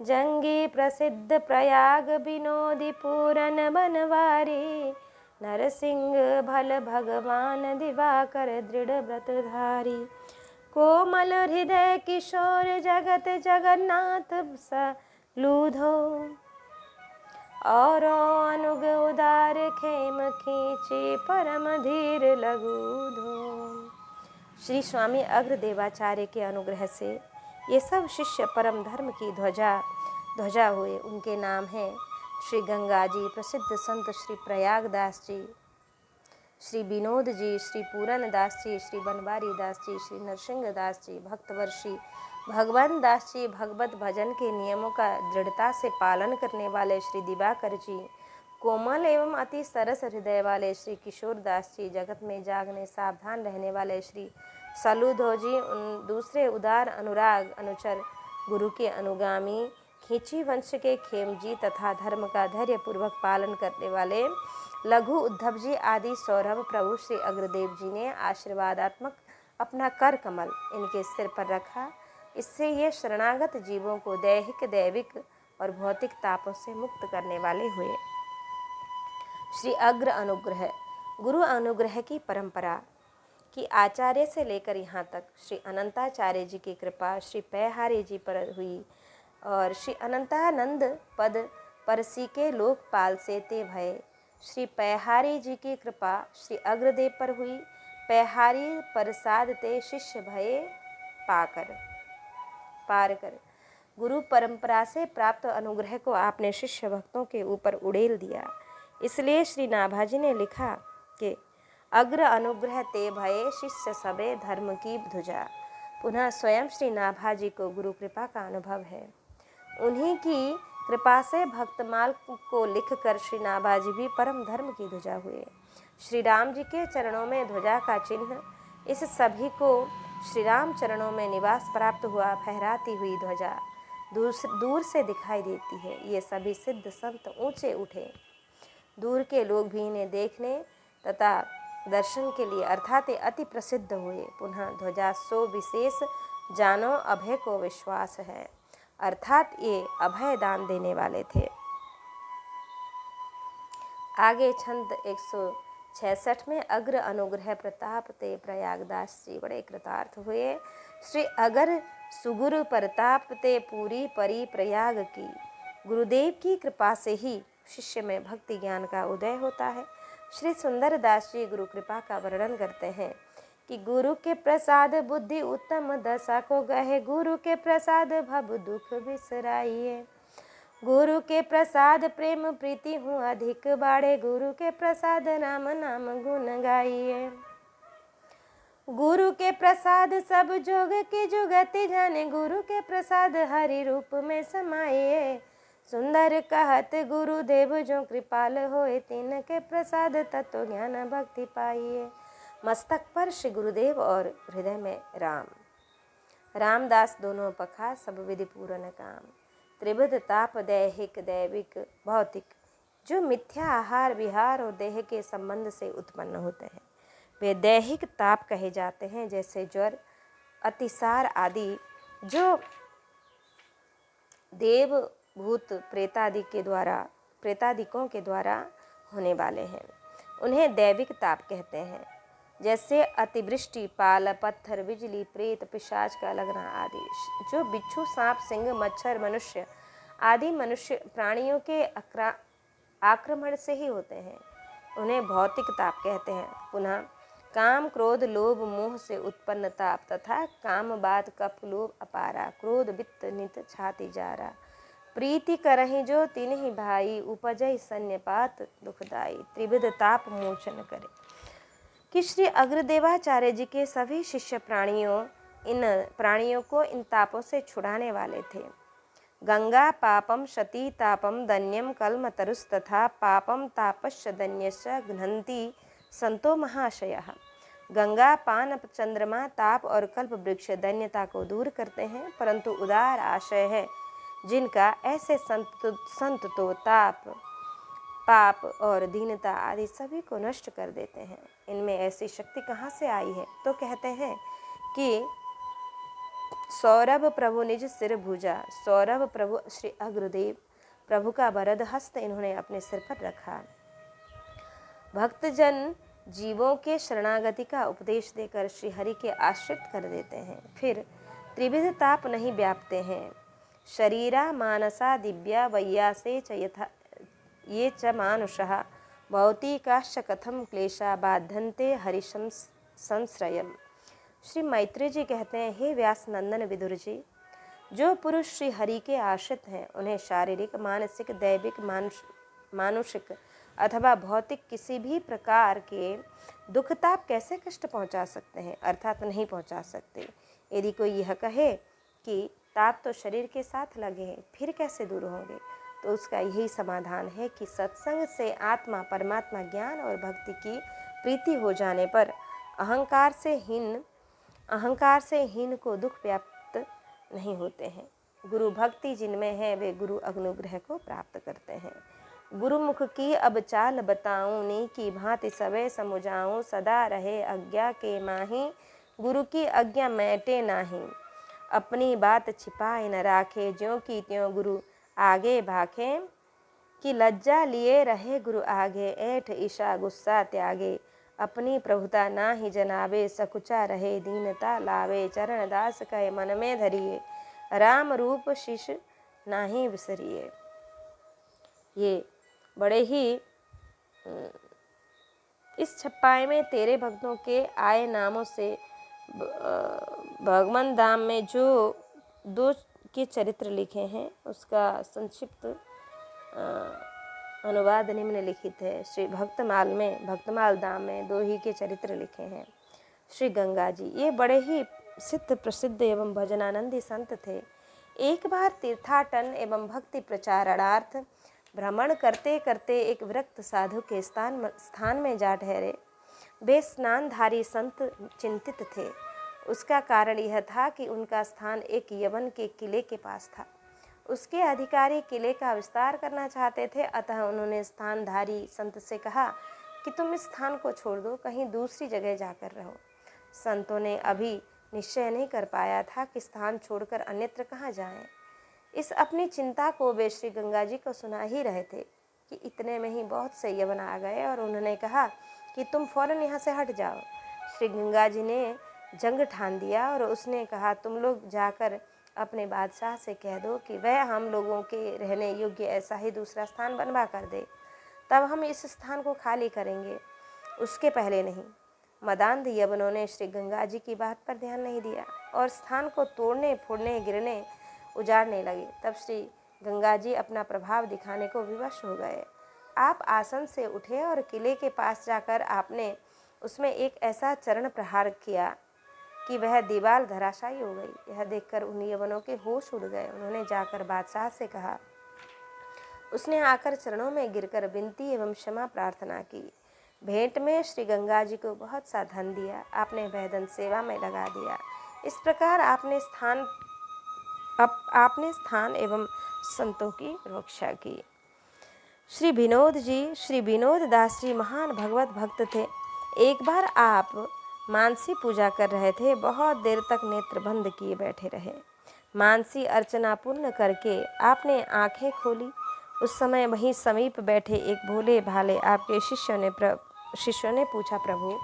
जंगी प्रसिद्ध प्रयाग विनोदी, पूरन बनवारी। नरसिंह भल भगवान, दिवाकर दृढ़ व्रतधारी। कोमल हृदय किशोर, जगत जगन्नाथ लूधो। और अनुग उदार, खेम खींची परम धीर लगूधो। श्री स्वामी अग्रदेवाचार्य के अनुग्रह से ये सब शिष्य परम धर्म की ध्वजा हुए। उनके नाम हैं श्री गंगा जी, प्रसिद्ध संत श्री प्रयागदास जी, श्री विनोद जी, श्री पूरन दास जी, श्री बनवारी दास जी, श्री नरसिंह दास जी, भक्तवर्षी भगवान दास जी, भगवत भजन के नियमों का दृढ़ता से पालन करने वाले श्री दिवाकर जी, कोमल एवं अति सरस हृदय वाले श्री किशोर दास जी, जगत में जागने सावधान रहने वाले श्री सलूधो जी, दूसरे उदार अनुराग अनुचर गुरु के अनुगामी खींची वंश के खेम जी, तथा धर्म का धैर्य पूर्वक पालन करने वाले लघु उद्धव जी आदि सौरभ प्रभु श्री अग्रदेव जी ने आशीर्वादात्मक अपना कर कमल इनके सिर पर रखा। इससे ये शरणागत जीवों को दैहिक, दैविक और भौतिक तापों से मुक्त करने वाले हुए। श्री अग्र अनुग्रह, गुरु अनुग्रह की परंपरा कि आचार्य से लेकर यहाँ तक श्री अनंताचार्य जी की कृपा श्री पैहारी जी पर हुई, और श्री अनंतानंद पद परसी के लोकपाल से ते भय। श्री पैहारी जी की कृपा श्री अग्रदेव पर हुई, पैहारी प्रसाद ते शिष्य भये पार कर। गुरु परंपरा से प्राप्त अनुग्रह को आपने शिष्य भक्तों के ऊपर उड़ेल दिया। इसलिए श्री नाभाजी ने लिखा कि अग्र अनुग्रह ते भये, शिष्य सबे धर्म की ध्वजा। पुनः स्वयं श्री नाभाजी को गुरु कृपा का अनुभव है। उन्हीं की कृपा से भक्तमाल को लिखकर श्री नाभाजी भी परम धर्म की ध्वजा हुए। श्री राम जी के चरणों में ध्वजा का चिन्ह, इस सभी को श्री राम चरणों में निवास प्राप्त हुआ फहराती हुई ध्वजा दूर से दिखाई देती है। ये सभी सिद्ध संत ऊंचे उठे, दूर के लोग भी इन्हें देखने तथा दर्शन के लिए अर्थात अति प्रसिद्ध हुए। पुनः ध्वजा सो विशेष जानो अभय को विश्वास है, अर्थात ये अभय दान देने वाले थे। आगे छंद 166 में अग्र अनुग्रह प्रताप ते प्रयागदास जी बड़े कृतार्थ हुए। श्री अगर सुगुरु प्रताप ते पूरी परी प्रयाग की। गुरुदेव की कृपा से ही शिष्य में भक्ति ज्ञान का उदय होता है। श्री सुंदर दास जी गुरु कृपा का वर्णन करते हैं कि गुरु के प्रसाद बुद्धि उत्तम दशा को गहे, गुरु के प्रसाद भव दुख बिसराइए। गुरु के प्रसाद प्रेम प्रीति हूँ अधिक बाड़े, गुरु के प्रसाद नाम नाम गुण गाइए। गुरु के प्रसाद सब जोग की जुगति जाने, गुरु के प्रसाद हरि रूप में समाइए। सुंदर कहत गुरुदेव जो कृपाल होए, तीन के प्रसाद तत्व ज्ञान भक्ति पाइए। मस्तक पर श्री गुरुदेव और हृदय में राम। रामदास दोनों पखा सब विधि पूरन काम। त्रिविध ताप दैहिक, दैविक, भौतिक, जो मिथ्या आहार विहार और देह के संबंध से उत्पन्न होते हैं वे दैहिक ताप कहे जाते हैं, जैसे ज्वर, अतिसार आदि, जो देव भूत प्रेतादिकों के द्वारा होने वाले हैं, उन्हें दैविक ताप कहते हैं। जैसे अतिवृष्टि, पाला, पत्थर, बिजली, प्रेत, पिशाच का लगना आदि, जो बिच्छू, सांप, सिंह, मच्छर, मनुष्य आदि मनुष्य प्राणियों के आक्रमण से ही होते हैं, उन्हें भौतिक ताप कहते हैं। पुनः काम, क्रोध, लोभ, मोह से उत्पन्न ताप तथा काम, बात, कप, लोभ, अपारा, क्रोध, वित्त, नित, छाती जारा, प्रीति करहि जो तिन्हि भाई, उपजहि सन्निपात दुखदाई, त्रिविध ताप मोचन करे। कि श्री अग्रदेवाचार्य जी के सभी शिष्य प्राणियों को इन तापों से छुड़ाने वाले थे। गंगा पापम शती तापम दन्यम कल्म तरुस्तथा पापम तापश्च दन्यश्च घ्नन्ति संतो महाशयः। गंगा, पान, चंद्रमा, ताप और कल्प वृक्ष दैन्यता को दूर करते हैं, परंतु उदार आशय है जिनका ऐसे संत तो ताप, पाप और दीनता आदि सभी को नष्ट कर देते हैं। इनमें ऐसी शक्ति कहाँ से आई है? तो कहते हैं कि सौरभ प्रभु निज सिर भुजा, सौरभ प्रभु श्री अग्रदेव, प्रभु का वरद हस्त इन्होंने अपने सिर पर रखा। भक्तजन जीवों के शरणागति का उपदेश देकर श्री हरि के आश्रित कर देते हैं। फिर त्रिविध ताप नहीं व्यापते हैं। शरीरा मानसा दिव्या वैयासे च यथा ये च मानुषः भौतिकाश्च कथम क्लेशा बाधन्ते हरिशं संश्रयम्। श्री मैत्री जी कहते हैं, हे व्यास नंदन विदुर जी, जो पुरुष श्री हरि के आश्रित हैं उन्हें शारीरिक, मानसिक, दैविक, मानुषिक अथवा भौतिक किसी भी प्रकार के दुख ताप कैसे कष्ट पहुंचा सकते हैं? अर्थात नहीं पहुंचा सकते। यदि कोई यह कहे कि ताप तो शरीर के साथ लगे हैं, फिर कैसे दूर होंगे? तो उसका यही समाधान है कि सत्संग से आत्मा परमात्मा ज्ञान और भक्ति की प्रीति हो जाने पर अहंकार से हीन को दुख व्याप्त नहीं होते हैं। गुरु भक्ति जिनमें है वे गुरु अनुग्रह को प्राप्त करते हैं। गुरुमुख की अब चाल बताऊं, नी की भांति सबे समुझाऊं, सदा रहे आज्ञा के माही, गुरु की आज्ञा मैटे नाही। अपनी बात छिपाए न राखे, ज्यों की त्यों गुरु आगे भाखे, कि लज्जा लिए रहे गुरु आगे, ऐठ ईशा गुस्सा त्यागे, अपनी प्रभुता ना ही जनावे, सकुचा रहे दीनता लावे, चरण दास कहे मन में धरिए, राम रूप शिष नाही बिसरिए। ये बड़े ही इस छप्पाई में तेरे भक्तों के आए नामों से भगवान धाम में जो 2 के चरित्र लिखे हैं उसका संक्षिप्त अनुवाद निम्नलिखित है। श्री भक्तमाल धाम में 2 ही के चरित्र लिखे हैं। श्री गंगा जी ये बड़े ही सिद्ध प्रसिद्ध एवं भजनानंदी संत थे। एक बार तीर्थाटन एवं भक्ति प्रचारणार्थ भ्रमण करते करते एक विरक्त साधु के स्थान में जा ठहरे। वे स्नानधारी संत चिंतित थे। उसका कारण यह था कि उनका स्थान एक यवन के किले के पास था। उसके अधिकारी किले का विस्तार करना चाहते थे, अतः उन्होंने स्थानधारी संत से कहा कि तुम इस स्थान को छोड़ दो, कहीं दूसरी जगह जाकर रहो। संतों ने अभी निश्चय नहीं कर पाया था कि स्थान छोड़कर अन्यत्र कहाँ जाएं। इस अपनी चिंता को वे श्री गंगा जी को सुना ही रहे थे कि इतने में ही बहुत से यवन आ गए और उन्होंने कहा कि तुम फौरन यहाँ से हट जाओ। श्री गंगा जी ने जंग ठान दिया और उसने कहा, तुम लोग जाकर अपने बादशाह से कह दो कि वह हम लोगों के रहने योग्य ऐसा ही दूसरा स्थान बनवा कर दे, तब हम इस स्थान को खाली करेंगे, उसके पहले नहीं। मदांध यवनों ने श्री गंगा जी की बात पर ध्यान नहीं दिया और स्थान को तोड़ने फोड़ने गिरने उजाड़ने लगे। तब श्री गंगा जी अपना प्रभाव दिखाने को विवश हो गए। आप आसन से उठे और किले के पास जाकर आपने उसमें एक ऐसा चरण प्रहार किया कि वह दीवार धराशायी हो गई। यह देखकर उन यवनों के होश उड़ गए। उन्होंने जाकर बादशाह से कहा। उसने आकर चरणों में गिरकर विनती एवं क्षमा प्रार्थना की। भेंट में श्री गंगा जी को बहुत सा धन दिया। आपने वह धन सेवा में लगा दिया। इस प्रकार आपने स्थान एवं संतों की रक्षा की। श्री विनोद दास जी महान भगवत भक्त थे। एक बार आप मानसी पूजा कर रहे थे। बहुत देर तक नेत्र बंद किए बैठे रहे। मानसी अर्चना पूर्ण करके आपने आंखें खोली। उस समय वहीं समीप बैठे एक भोले भाले आपके शिष्यों ने पूछा, प्रभु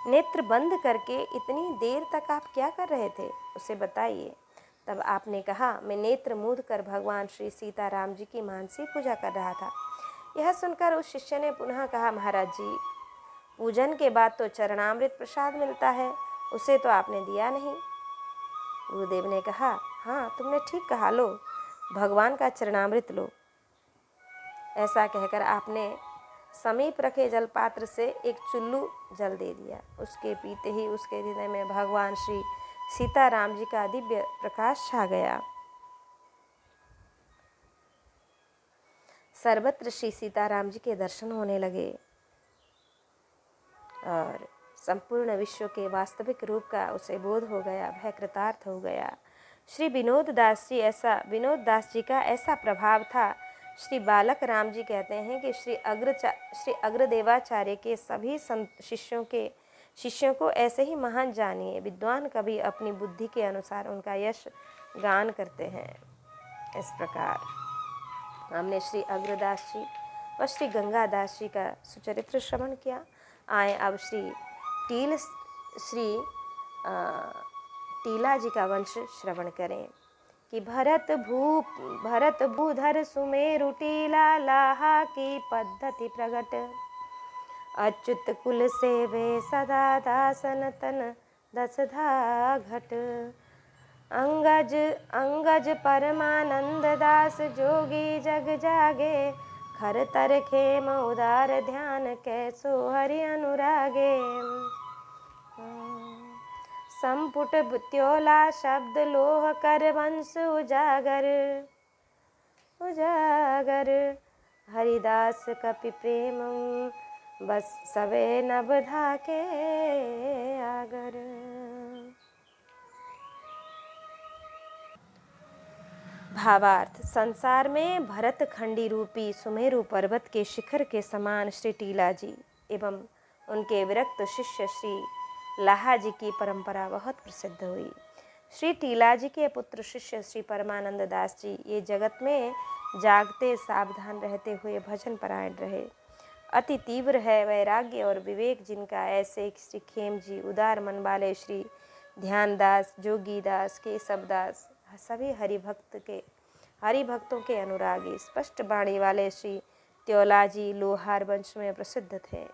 नेत्र बंद करके इतनी देर तक आप क्या कर रहे थे, उसे बताइए। तब आपने कहा, मैं नेत्र मूंद कर भगवान श्री सीताराम जी की मानसी पूजा कर रहा था। यह सुनकर उस शिष्य ने पुनः कहा, महाराज जी पूजन के बाद तो चरणामृत प्रसाद मिलता है, उसे तो आपने दिया नहीं। गुरुदेव ने कहा, हाँ तुमने ठीक कहा, लो भगवान का चरणामृत लो। ऐसा कहकर आपने समीप रखे जल पात्र से एक चुल्लू जल दे दिया। उसके पीते ही उसके हृदय में भगवान श्री सीताराम जी का दिव्य प्रकाश छा गया। सर्वत्र श्री सीताराम जी के दर्शन होने लगे और संपूर्ण विश्व के वास्तविक रूप का उसे बोध हो गया, वह कृतार्थ हो गया। श्री विनोद दास जी का ऐसा प्रभाव था। श्री बालक राम जी कहते हैं कि श्री अग्रदेवाचार्य के सभी शिष्यों को ऐसे ही महान जानिए। विद्वान कभी अपनी बुद्धि के अनुसार उनका यश गान करते हैं। इस प्रकार हमने श्री अग्रदास जी और श्री गंगादास जी का सुचरित्र श्रवण किया। आए अब श्री टीला जी का वंश श्रवण करें कि भरत भूधर सुमेरु टीला लाहा की पद्धति प्रगट। अच्युत कुल सेवे सदा दासन तन दसधा घट। अंगज परमानंद दास जोगी जग जागे। खर तर खेम उदार ध्यान कैसो हरि अनुरागे। संपुट त्योला शब्द लोह कर वंश उजागर। हरिदास कपि प्रेम बस सवे नबधा के आगर। भावार्थ। संसार में भरत खंडी रूपी सुमेरु पर्वत के शिखर के समान श्री टीला जी एवं उनके विरक्त शिष्य श्री लाहा जी की परंपरा बहुत प्रसिद्ध हुई। श्री टीला जी के पुत्र शिष्य श्री परमानंद दास जी ये जगत में जागते सावधान रहते हुए भजन परायण रहे। अति तीव्र है वैराग्य और विवेक जिनका, ऐसे श्री खेम जी उदार मन वाले श्री ध्यानदास, जोगीदास, केशवदास सभी हरिभक्तों के अनुरागी, स्पष्ट वाणी वाले श्री त्योला जी लोहार वंश में प्रसिद्ध थे।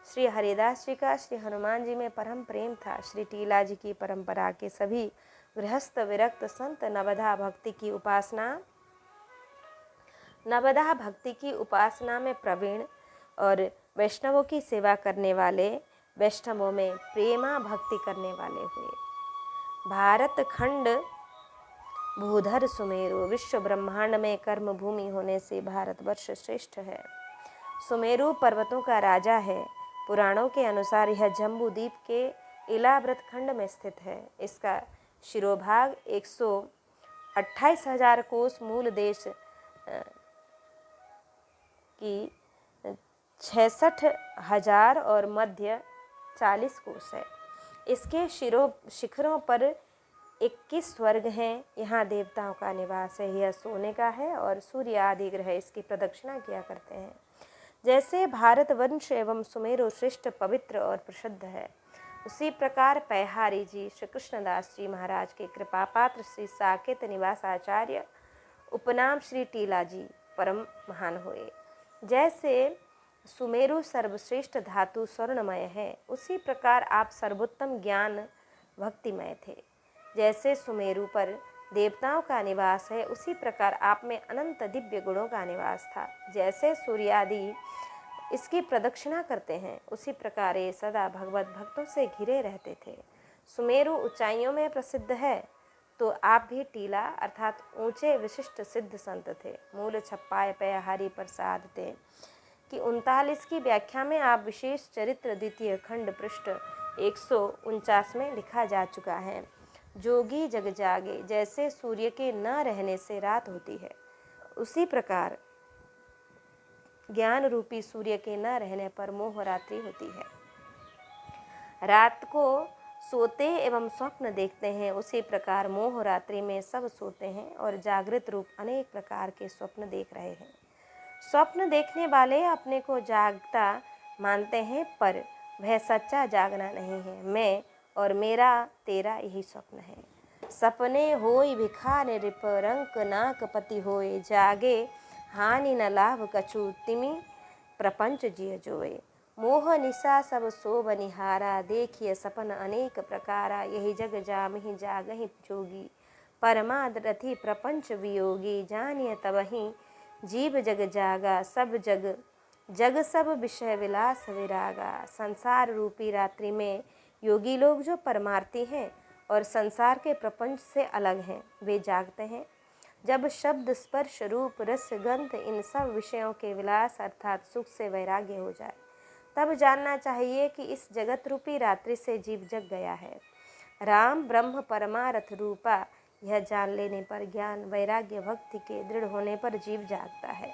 श्री हरिदास जी का श्री हनुमान जी में परम प्रेम था। श्री टीला जी की परंपरा के सभी गृहस्थ विरक्त संत नवधा भक्ति की उपासना में प्रवीण और वैष्णवों की सेवा करने वाले, वैष्णवों में प्रेमा भक्ति करने वाले हुए। भारत खंड भूधर सुमेरु, विश्व ब्रह्मांड में कर्म भूमि होने से भारतवर्ष श्रेष्ठ है। सुमेरु पर्वतों का राजा है। पुराणों के अनुसार यह जम्बू द्वीप के इलाव्रत खंड में स्थित है। इसका शिरोभाग 128,000 कोस मूल देश की 66,000 और मध्य 40 कोस है। इसके शिखरों पर 21 स्वर्ग हैं। यहाँ देवताओं का निवास है। यह सोने का है और सूर्य आदि ग्रह इसकी प्रदक्षिणा किया करते हैं। जैसे भारतवंश एवं सुमेरु श्रेष्ठ, पवित्र और प्रसिद्ध है, उसी प्रकार पैहारी जी श्री कृष्णदास जी महाराज के कृपा पात्र श्री साकेत निवास आचार्य उपनाम श्री टीला जी परम महान हुए। जैसे सुमेरु सर्वश्रेष्ठ धातु स्वर्णमय है, उसी प्रकार आप सर्वोत्तम ज्ञान भक्तिमय थे। जैसे सुमेरु पर देवताओं का निवास है, उसी प्रकार आप में अनंत दिव्य गुणों का निवास था। जैसे सूर्यादि इसकी प्रदक्षिणा करते हैं, उसी प्रकार ये सदा भगवत भक्तों से घिरे रहते थे। सुमेरु ऊंचाइयों में प्रसिद्ध है, तो आप भी टीला अर्थात ऊंचे विशिष्ट सिद्ध संत थे। मूल छप्पाय पैहारी प्रसाद थे कि 39 की व्याख्या में आप विशेष चरित्र द्वितीय खंड पृष्ठ 149 में लिखा जा चुका है। जोगी जग जागे, जैसे सूर्य के न रहने से रात होती है, उसी प्रकार ज्ञान रूपी सूर्य के न रहने पर मोह रात्रि होती है। रात को सोते एवं स्वप्न देखते हैं, उसी प्रकार मोह रात्रि में सब सोते हैं और जागृत रूप अनेक प्रकार के स्वप्न देख रहे हैं। स्वप्न देखने वाले अपने को जागता मानते हैं, पर वह सच्चा जागना नहीं है। मैं और मेरा तेरा यही स्वप्न है। सपने होई भिखार रिप रंक नाक पति होए, जागे हानि न लाभ कछु तिमि प्रपंच जिय जोए। मोह निशा सब सोब निहारा, देखिए सपन अनेक प्रकारा, यही जग जामिहि जागहि जोगी। परमाद रथि प्रपंच वियोगी, जानिय तबहि जीव जग जागा। जग सब विषय विलास विरागा। संसार रूपी रात्रि में योगी लोग जो परमार्थी हैं और संसार के प्रपंच से अलग हैं, वे जागते हैं। जब शब्द स्पर्श रूप रस गंध इन सब विषयों के विलास अर्थात सुख से वैराग्य हो जाए, तब जानना चाहिए कि इस जगत रूपी रात्रि से जीव जग गया है। राम ब्रह्म परमार्थ रूपा यह जान लेने पर ज्ञान वैराग्य भक्ति के दृढ़ होने पर जीव जागता है।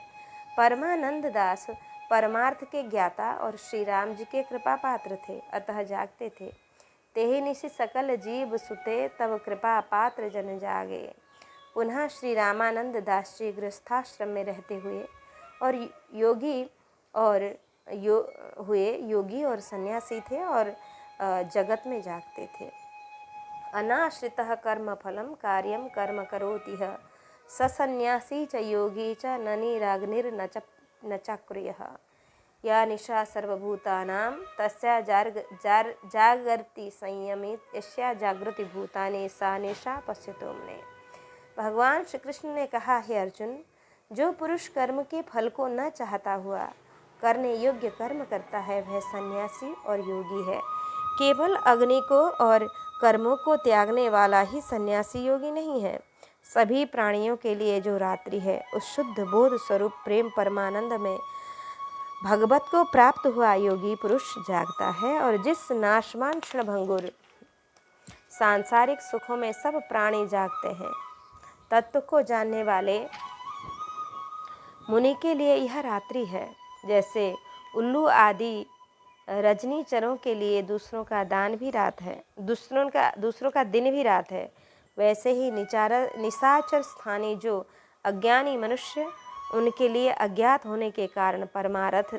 परमानंद दास परमार्थ के ज्ञाता और श्री राम जी के कृपा पात्र थे, अतः जागते थे। तेहि निशि सकल जीव सुते, तब कृपा पात्र जन जागे। पुनः श्री रामानंद दास जी गृहस्थाश्रम में रहते हुए और योगी और सन्यासी थे और जगत में जागते थे। अनाश्रितः कर्म फलम कार्यम कर्म करोति ह, सन्यासी च योगी च न निराग्निर्न न चक्रियः। या निशा सर्वभूतानां तस्या जागर्ति संयमी, यस्या जागृति भूतानि सा निशा पश्यतो मुने। भगवान श्री कृष्ण ने कहा, हे अर्जुन, जो पुरुष कर्म के फल को न चाहता हुआ करने योग्य कर्म करता है वह सन्यासी और योगी है। केवल अग्नि को और कर्मों को त्यागने वाला ही सन्यासी योगी नहीं है। सभी प्राणियों के लिए जो रात्रि है उस शुद्ध बोध स्वरूप प्रेम परमानंद में भगवत को प्राप्त हुआ योगी पुरुष जागता है। और जिस नाशवान क्षणभंगुर सांसारिक सुखों में सब प्राणी जागते हैं, तत्व को जानने वाले मुनि के लिए यह रात्रि है। जैसे उल्लू आदि रजनीचरों के लिए दूसरों का दान भी रात है, दूसरों का दिन भी रात है, वैसे ही निशाचर स्थानी जो अज्ञानी मनुष्य, उनके लिए अज्ञात होने के कारण परमार्थ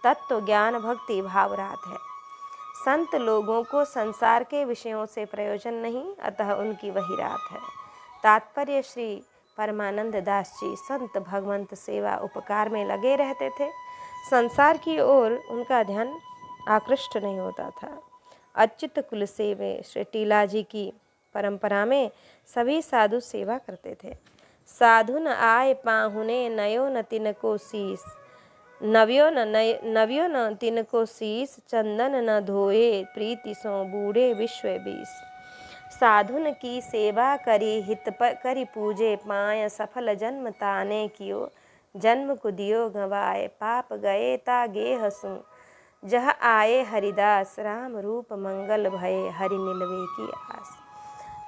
तत्व ज्ञान भक्ति भाव रात है। संत लोगों को संसार के विषयों से प्रयोजन नहीं, अतः उनकी वही रात है। तात्पर्य, श्री परमानंद दास जी संत भगवंत सेवा उपकार में लगे रहते थे। संसार की ओर उनका ध्यान आकृष्ट नहीं होता था। अच्युत कुल सेवे श्री टीला जी की परंपरा में सभी साधु सेवा करते थे। साधु न आय पाहुने, नयो न तिनको शीस, नव्यो न तिनको शीस, चंदन न धोए, प्रीति सो बूढ़े विश्व बीस। साधुन की सेवा करी हित करी पूजे, पाय सफल जन्म ताने कियो, जन्म को दियो गवाए, पाप गए ता गे हसू, जह आए हरिदास, राम रूप मंगल भये, हरि मिलवे की आस।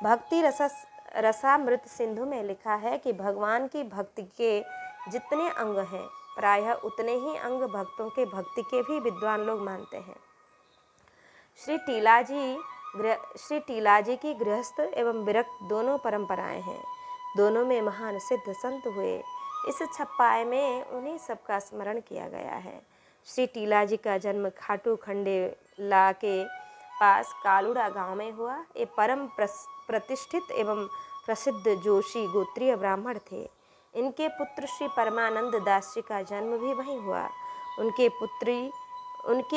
भक्ति रसामृत सिंधु में लिखा है कि भगवान की भक्ति के जितने अंग हैं, प्रायः उतने ही अंग भक्तों के भक्ति के भी विद्वान लोग मानते हैं। श्री टीला जी की गृहस्थ एवं विरक्त दोनों परंपराएं हैं। दोनों में महान सिद्ध संत हुए। इस छप्पाय में उन्हीं सबका स्मरण किया गया है। श्री टीला जी का जन्म खाटू खंडेला के पास कालूड़ा गांव में हुआ। ये परम प्रतिष्ठित एवं प्रसिद्ध जोशी गोत्रीय ब्राह्मण थे। इनके पुत्र श्री परमानंद दास जी का जन्म भी वहीं हुआ। उनकी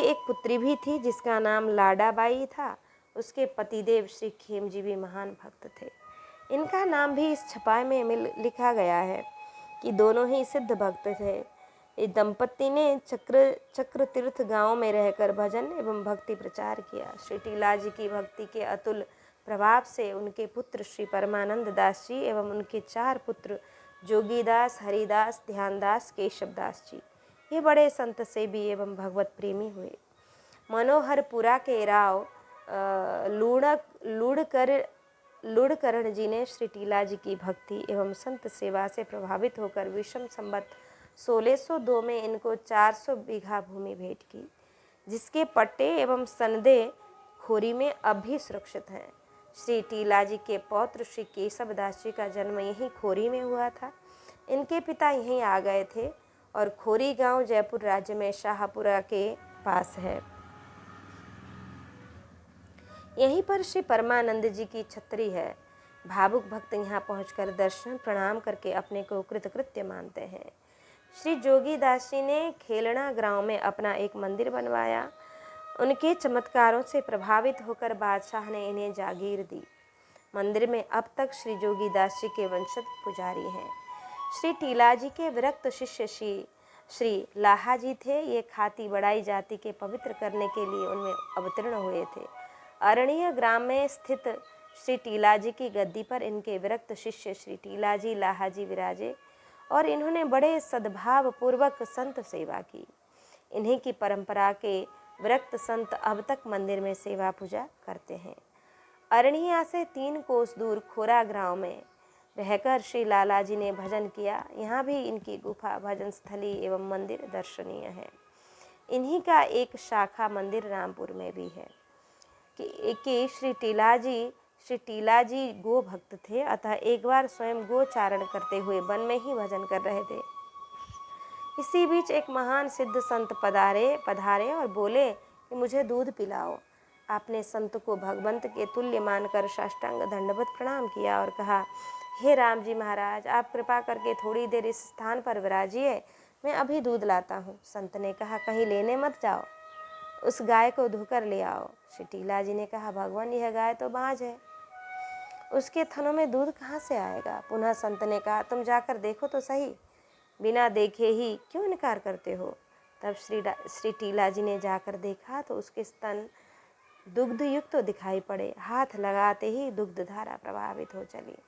एक पुत्री भी थी जिसका नाम लाडाबाई था। उसके पतिदेव श्री खेमजी भी महान भक्त थे। इनका नाम भी इस छपाई में लिखा गया है कि दोनों ही सिद्ध भक्त थे। इस दंपति ने चक्र तीर्थ गांव में रहकर भजन एवं भक्ति प्रचार किया। श्री टीला जी की भक्ति के अतुल प्रभाव से उनके पुत्र श्री परमानंद दास जी एवं उनके 4 पुत्र जोगीदास, हरिदास, ध्यानदास, केशवदास जी ये बड़े संत सेवी एवं भगवत प्रेमी हुए। मनोहरपुरा के राव लूड़करण जी ने श्री टीला जी की भक्ति एवं संत सेवा से प्रभावित होकर विषम संवत 1602 में इनको 400 बीघा भूमि भेंट की, जिसके पट्टे एवं सनदे खोरी में अब भी सुरक्षित हैं। श्री टीला जी के पौत्र श्री केशवदास जी का जन्म यहीं खोरी में हुआ था। इनके पिता यहीं आ गए थे और खोरी गांव जयपुर राज्य में शाहपुरा के पास है। यहीं पर श्री परमानंद जी की छत्री है। भावुक भक्त यहाँ पहुंचकर दर्शन प्रणाम करके अपने को कृतकृत्य मानते हैं। श्री जोगीदास जी ने खेलना गांव में अपना एक मंदिर बनवाया। उनके चमत्कारों से प्रभावित होकर बादशाह ने इन्हें जागीर दी। मंदिर में अब तक श्री जोगीदास जी के वंशज पुजारी हैं। श्री टीला जी के विरक्त शिष्य श्री लाहा जी थे। ये खाती बड़ाई जाति के पवित्र करने के लिए उनमें अवतीर्ण हुए थे। अरण्य ग्राम में स्थित श्री टीला जी की गद्दी पर इनके विरक्त शिष्य श्री टीला जी लाहा जी विराजे और इन्होंने बड़े सद्भाव पूर्वक संत सेवा की। इन्हीं की परंपरा के विरक्त संत अब तक मंदिर में सेवा पूजा करते हैं। अरनिया से 3 कोस दूर खोरा गांव में रहकर श्री लाला जी ने भजन किया। यहाँ भी इनकी गुफा, भजन स्थली एवं मंदिर दर्शनीय है। इन्हीं का एक शाखा मंदिर रामपुर में भी है कि श्री टीला जी गो भक्त थे, अतः एक बार स्वयं गोचारण करते हुए वन में ही भजन कर रहे थे। इसी बीच एक महान सिद्ध संत पधारे और बोले कि मुझे दूध पिलाओ। आपने संत को भगवंत के तुल्य मानकर साष्टांग दंडवत प्रणाम किया और कहा, हे राम जी महाराज, आप कृपा करके थोड़ी देर इस स्थान पर विराजिए, मैं अभी दूध लाता हूँ। संत ने कहा, कहीं लेने मत जाओ, उस गाय को धोकर ले आओ। श्री टीला जी ने कहा, भगवान, यह गाय तो बांझ है, उसके थनों में दूध कहाँ से आएगा। पुनः संत ने कहा, तुम जाकर देखो तो सही, बिना देखे ही क्यों इनकार करते हो। तब श्री टीला जी ने जाकर देखा तो उसके स्तन दुग्ध युक्त तो दिखाई पड़े। हाथ लगाते ही दुग्ध धारा प्रभावित हो चली।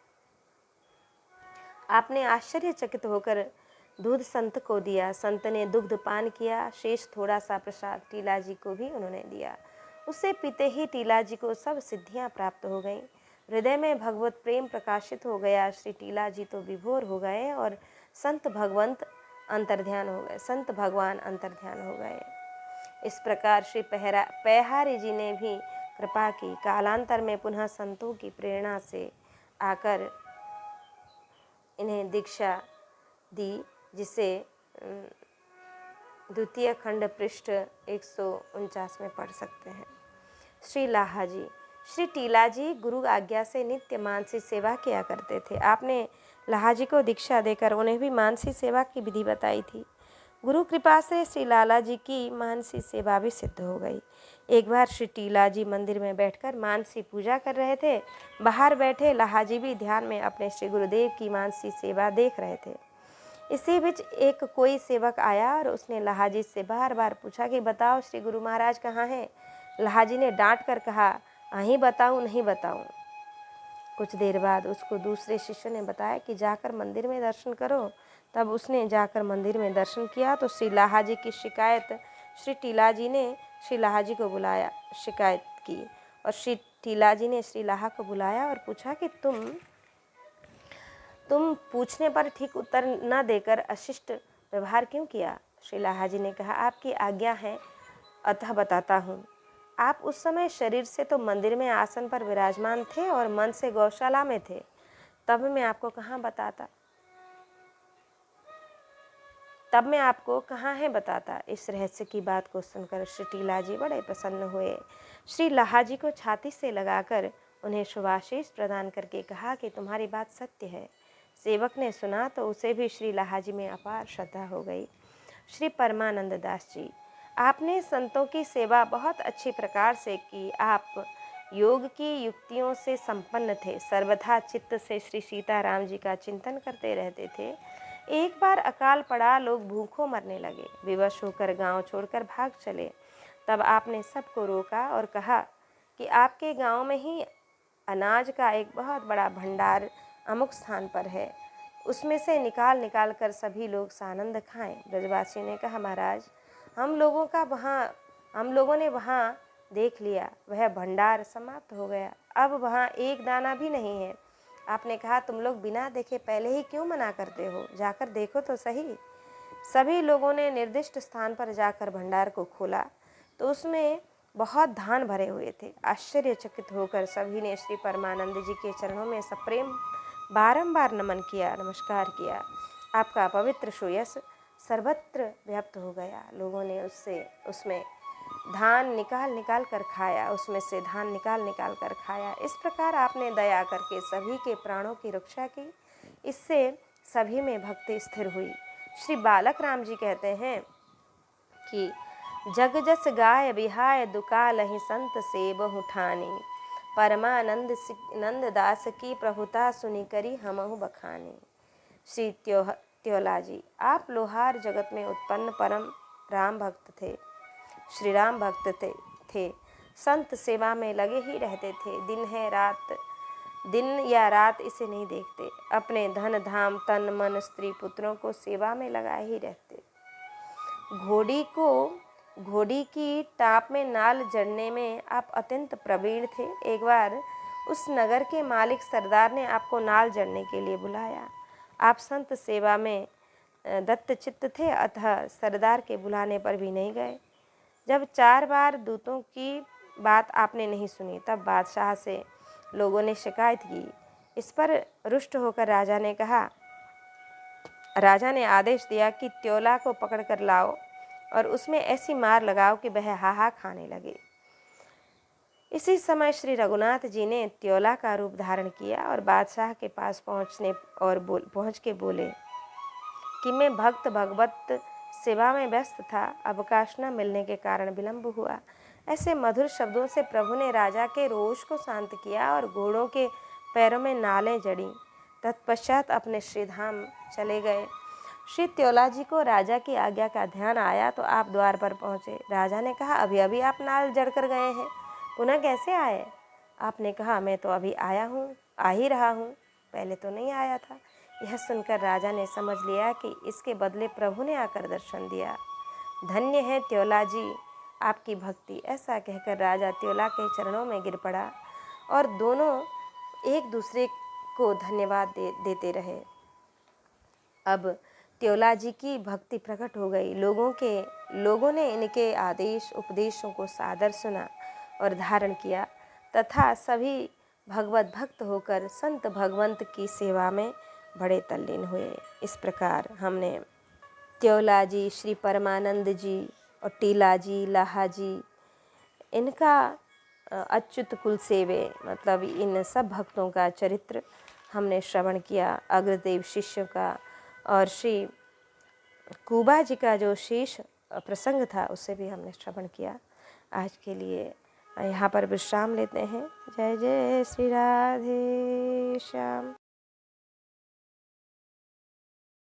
आपने आश्चर्यचकित होकर दूध संत को दिया। संत ने दुग्ध पान किया, शेष थोड़ा सा प्रसाद टीला जी को भी उन्होंने दिया। उसे पीते ही टीला जी को सब सिद्धियां प्राप्त हो गईं। हृदय में भगवत प्रेम प्रकाशित हो गया। श्री टीला जी तो विभोर हो गए और संत भगवान अंतर्ध्यान हो गए। इस प्रकार श्री पैहारी जी ने भी कृपा की। कालांतर में पुनः संतों की प्रेरणा से आकर इन्हें दीक्षा दी, जिसे द्वितीय खंड पृष्ठ 149 में पढ़ सकते हैं। श्री लाहा जी, श्री टीला जी गुरु आज्ञा से नित्य मानसी सेवा किया करते थे। आपने लाहा जी को दीक्षा देकर उन्हें भी मानसी सेवा की विधि बताई थी। गुरु कृपा से श्री लाला जी की मानसी सेवा भी सिद्ध हो गई। एक बार श्री टीला जी मंदिर में बैठकर मानसी पूजा कर रहे थे। बाहर बैठे लाहा जी भी ध्यान में अपने श्री गुरुदेव की मानसी सेवा देख रहे थे। इसी बीच एक कोई सेवक आया और उसने लाहा जी से बार बार पूछा कि बताओ श्री गुरु महाराज कहाँ हैं। लाहा जी ने डांट कर कहा, नहीं बताऊं, नहीं बताऊं। कुछ देर बाद उसको दूसरे शिष्य ने बताया कि जाकर मंदिर में दर्शन करो। तब उसने जाकर मंदिर में दर्शन किया तो श्री लाहा जी की शिकायत श्री टीला जी ने श्री लाहा जी को बुलाया, शिकायत की, और श्री टीला जी ने श्री लाहा को बुलाया और पूछा कि तुम पूछने पर ठीक उत्तर न देकर अशिष्ट व्यवहार क्यों किया। श्री लाहा जी ने कहा, आपकी आज्ञा है अतः बताता हूँ। आप उस समय शरीर से तो मंदिर में आसन पर विराजमान थे और मन से गौशाला में थे, तब मैं आपको कहाँ है बताता। इस रहस्य की बात को सुनकर श्री टीला जी बड़े प्रसन्न हुए। श्री लाहा जी को छाती से लगाकर उन्हें शुभाशीष प्रदान करके कहा कि तुम्हारी बात सत्य है। सेवक ने सुना तो उसे भी श्री लाहा जी में अपार श्रद्धा हो गई। श्री परमानंद दास जी, आपने संतों की सेवा बहुत अच्छी प्रकार से की। आप योग की युक्तियों से संपन्न थे। सर्वथा चित्त से श्री सीताराम जी का चिंतन करते रहते थे। एक बार अकाल पड़ा, लोग भूखों मरने लगे। विवश होकर गांव छोड़कर भाग चले। तब आपने सबको रोका और कहा कि आपके गांव में ही अनाज का एक बहुत बड़ा भंडार अमुक स्थान पर है, उसमें से निकाल कर सभी लोग सानंद खाएं। ब्रजवासियों ने कहा, महाराज, हम लोगों ने वहाँ देख लिया, वह भंडार समाप्त हो गया, अब वहाँ एक दाना भी नहीं है। आपने कहा, तुम लोग बिना देखे पहले ही क्यों मना करते हो, जाकर देखो तो सही। सभी लोगों ने निर्दिष्ट स्थान पर जाकर भंडार को खोला तो उसमें बहुत धान भरे हुए थे। आश्चर्यचकित होकर सभी ने श्री परमानंद जी के चरणों में सप्रेम बारंबार नमस्कार किया। आपका पवित्र सुयश सर्वत्र व्याप्त हो गया। लोगों ने उसमें धान निकाल कर खाया। इस प्रकार आपने दया करके सभी के प्राणों की रक्षा की। इससे सभी में भक्ति स्थिर हुई। श्री बालक राम जी कहते हैं कि जग जस गाय बिहाय दुकालहि संत सेबहु ठानी, परमानंद नंद दास की प्रभुता सुनी करी हमहु बखानी। श्री त्योला जी, आप लोहार जगत में उत्पन्न परम राम भक्त थे, श्री राम भक्त थे। संत सेवा में लगे ही रहते थे। दिन या रात इसे नहीं देखते। अपने धन धाम तन मन स्त्री पुत्रों को सेवा में लगाए ही रहते। घोड़ी की टाप में नाल जड़ने में आप अत्यंत प्रवीण थे। एक बार उस नगर के मालिक सरदार ने आपको नाल जड़ने के लिए बुलाया। आप संत सेवा में दत्तचित्त थे, अतः सरदार के बुलाने पर भी नहीं गए। जब 4 बार दूतों की बात आपने नहीं सुनी, तब बादशाह से लोगों ने शिकायत की। इस पर रुष्ट होकर राजा ने आदेश दिया कि त्योला को पकड़कर लाओ और उसमें ऐसी मार लगाओ कि वह हाहा खाने लगे। इसी समय श्री रघुनाथ जी ने त्योला का रूप धारण किया और बादशाह के पास पहुँच के बोले कि मैं भक्त भगवत सेवा में व्यस्त था, अवकाश न मिलने के कारण विलंब हुआ। ऐसे मधुर शब्दों से प्रभु ने राजा के रोष को शांत किया और घोड़ों के पैरों में नालें जड़ी। तत्पश्चात अपने श्रीधाम चले गए। श्री त्योला जी को राजा की आज्ञा का ध्यान आया तो आप द्वार पर पहुँचे। राजा ने कहा, अभी अभी आप नाल जड़ कर गए हैं, पुनः कैसे आए? आपने कहा, मैं तो अभी आ ही रहा हूँ, पहले तो नहीं आया था। यह सुनकर राजा ने समझ लिया कि इसके बदले प्रभु ने आकर दर्शन दिया। धन्य है त्योला जी आपकी भक्ति। ऐसा कहकर राजा त्योला के चरणों में गिर पड़ा और दोनों एक दूसरे को धन्यवाद देते रहे। अब त्योला जी की भक्ति प्रकट हो गई। लोगों ने इनके आदेश उपदेशों को सादर सुना और धारण किया तथा सभी भगवत भक्त होकर संत भगवंत की सेवा में बड़े तल्लीन हुए। इस प्रकार हमने त्योला जी, श्री परमानंद जी और टीला जी, लाहा जी, इनका अच्युत कुल सेवे मतलब इन सब भक्तों का चरित्र हमने श्रवण किया। अग्रदेव शिष्यों का और श्री कुबा जी का जो शेष प्रसंग था उसे भी हमने श्रवण किया। आज के लिए यहाँ पर विश्राम लेते हैं। जय जय श्री राधे श्याम।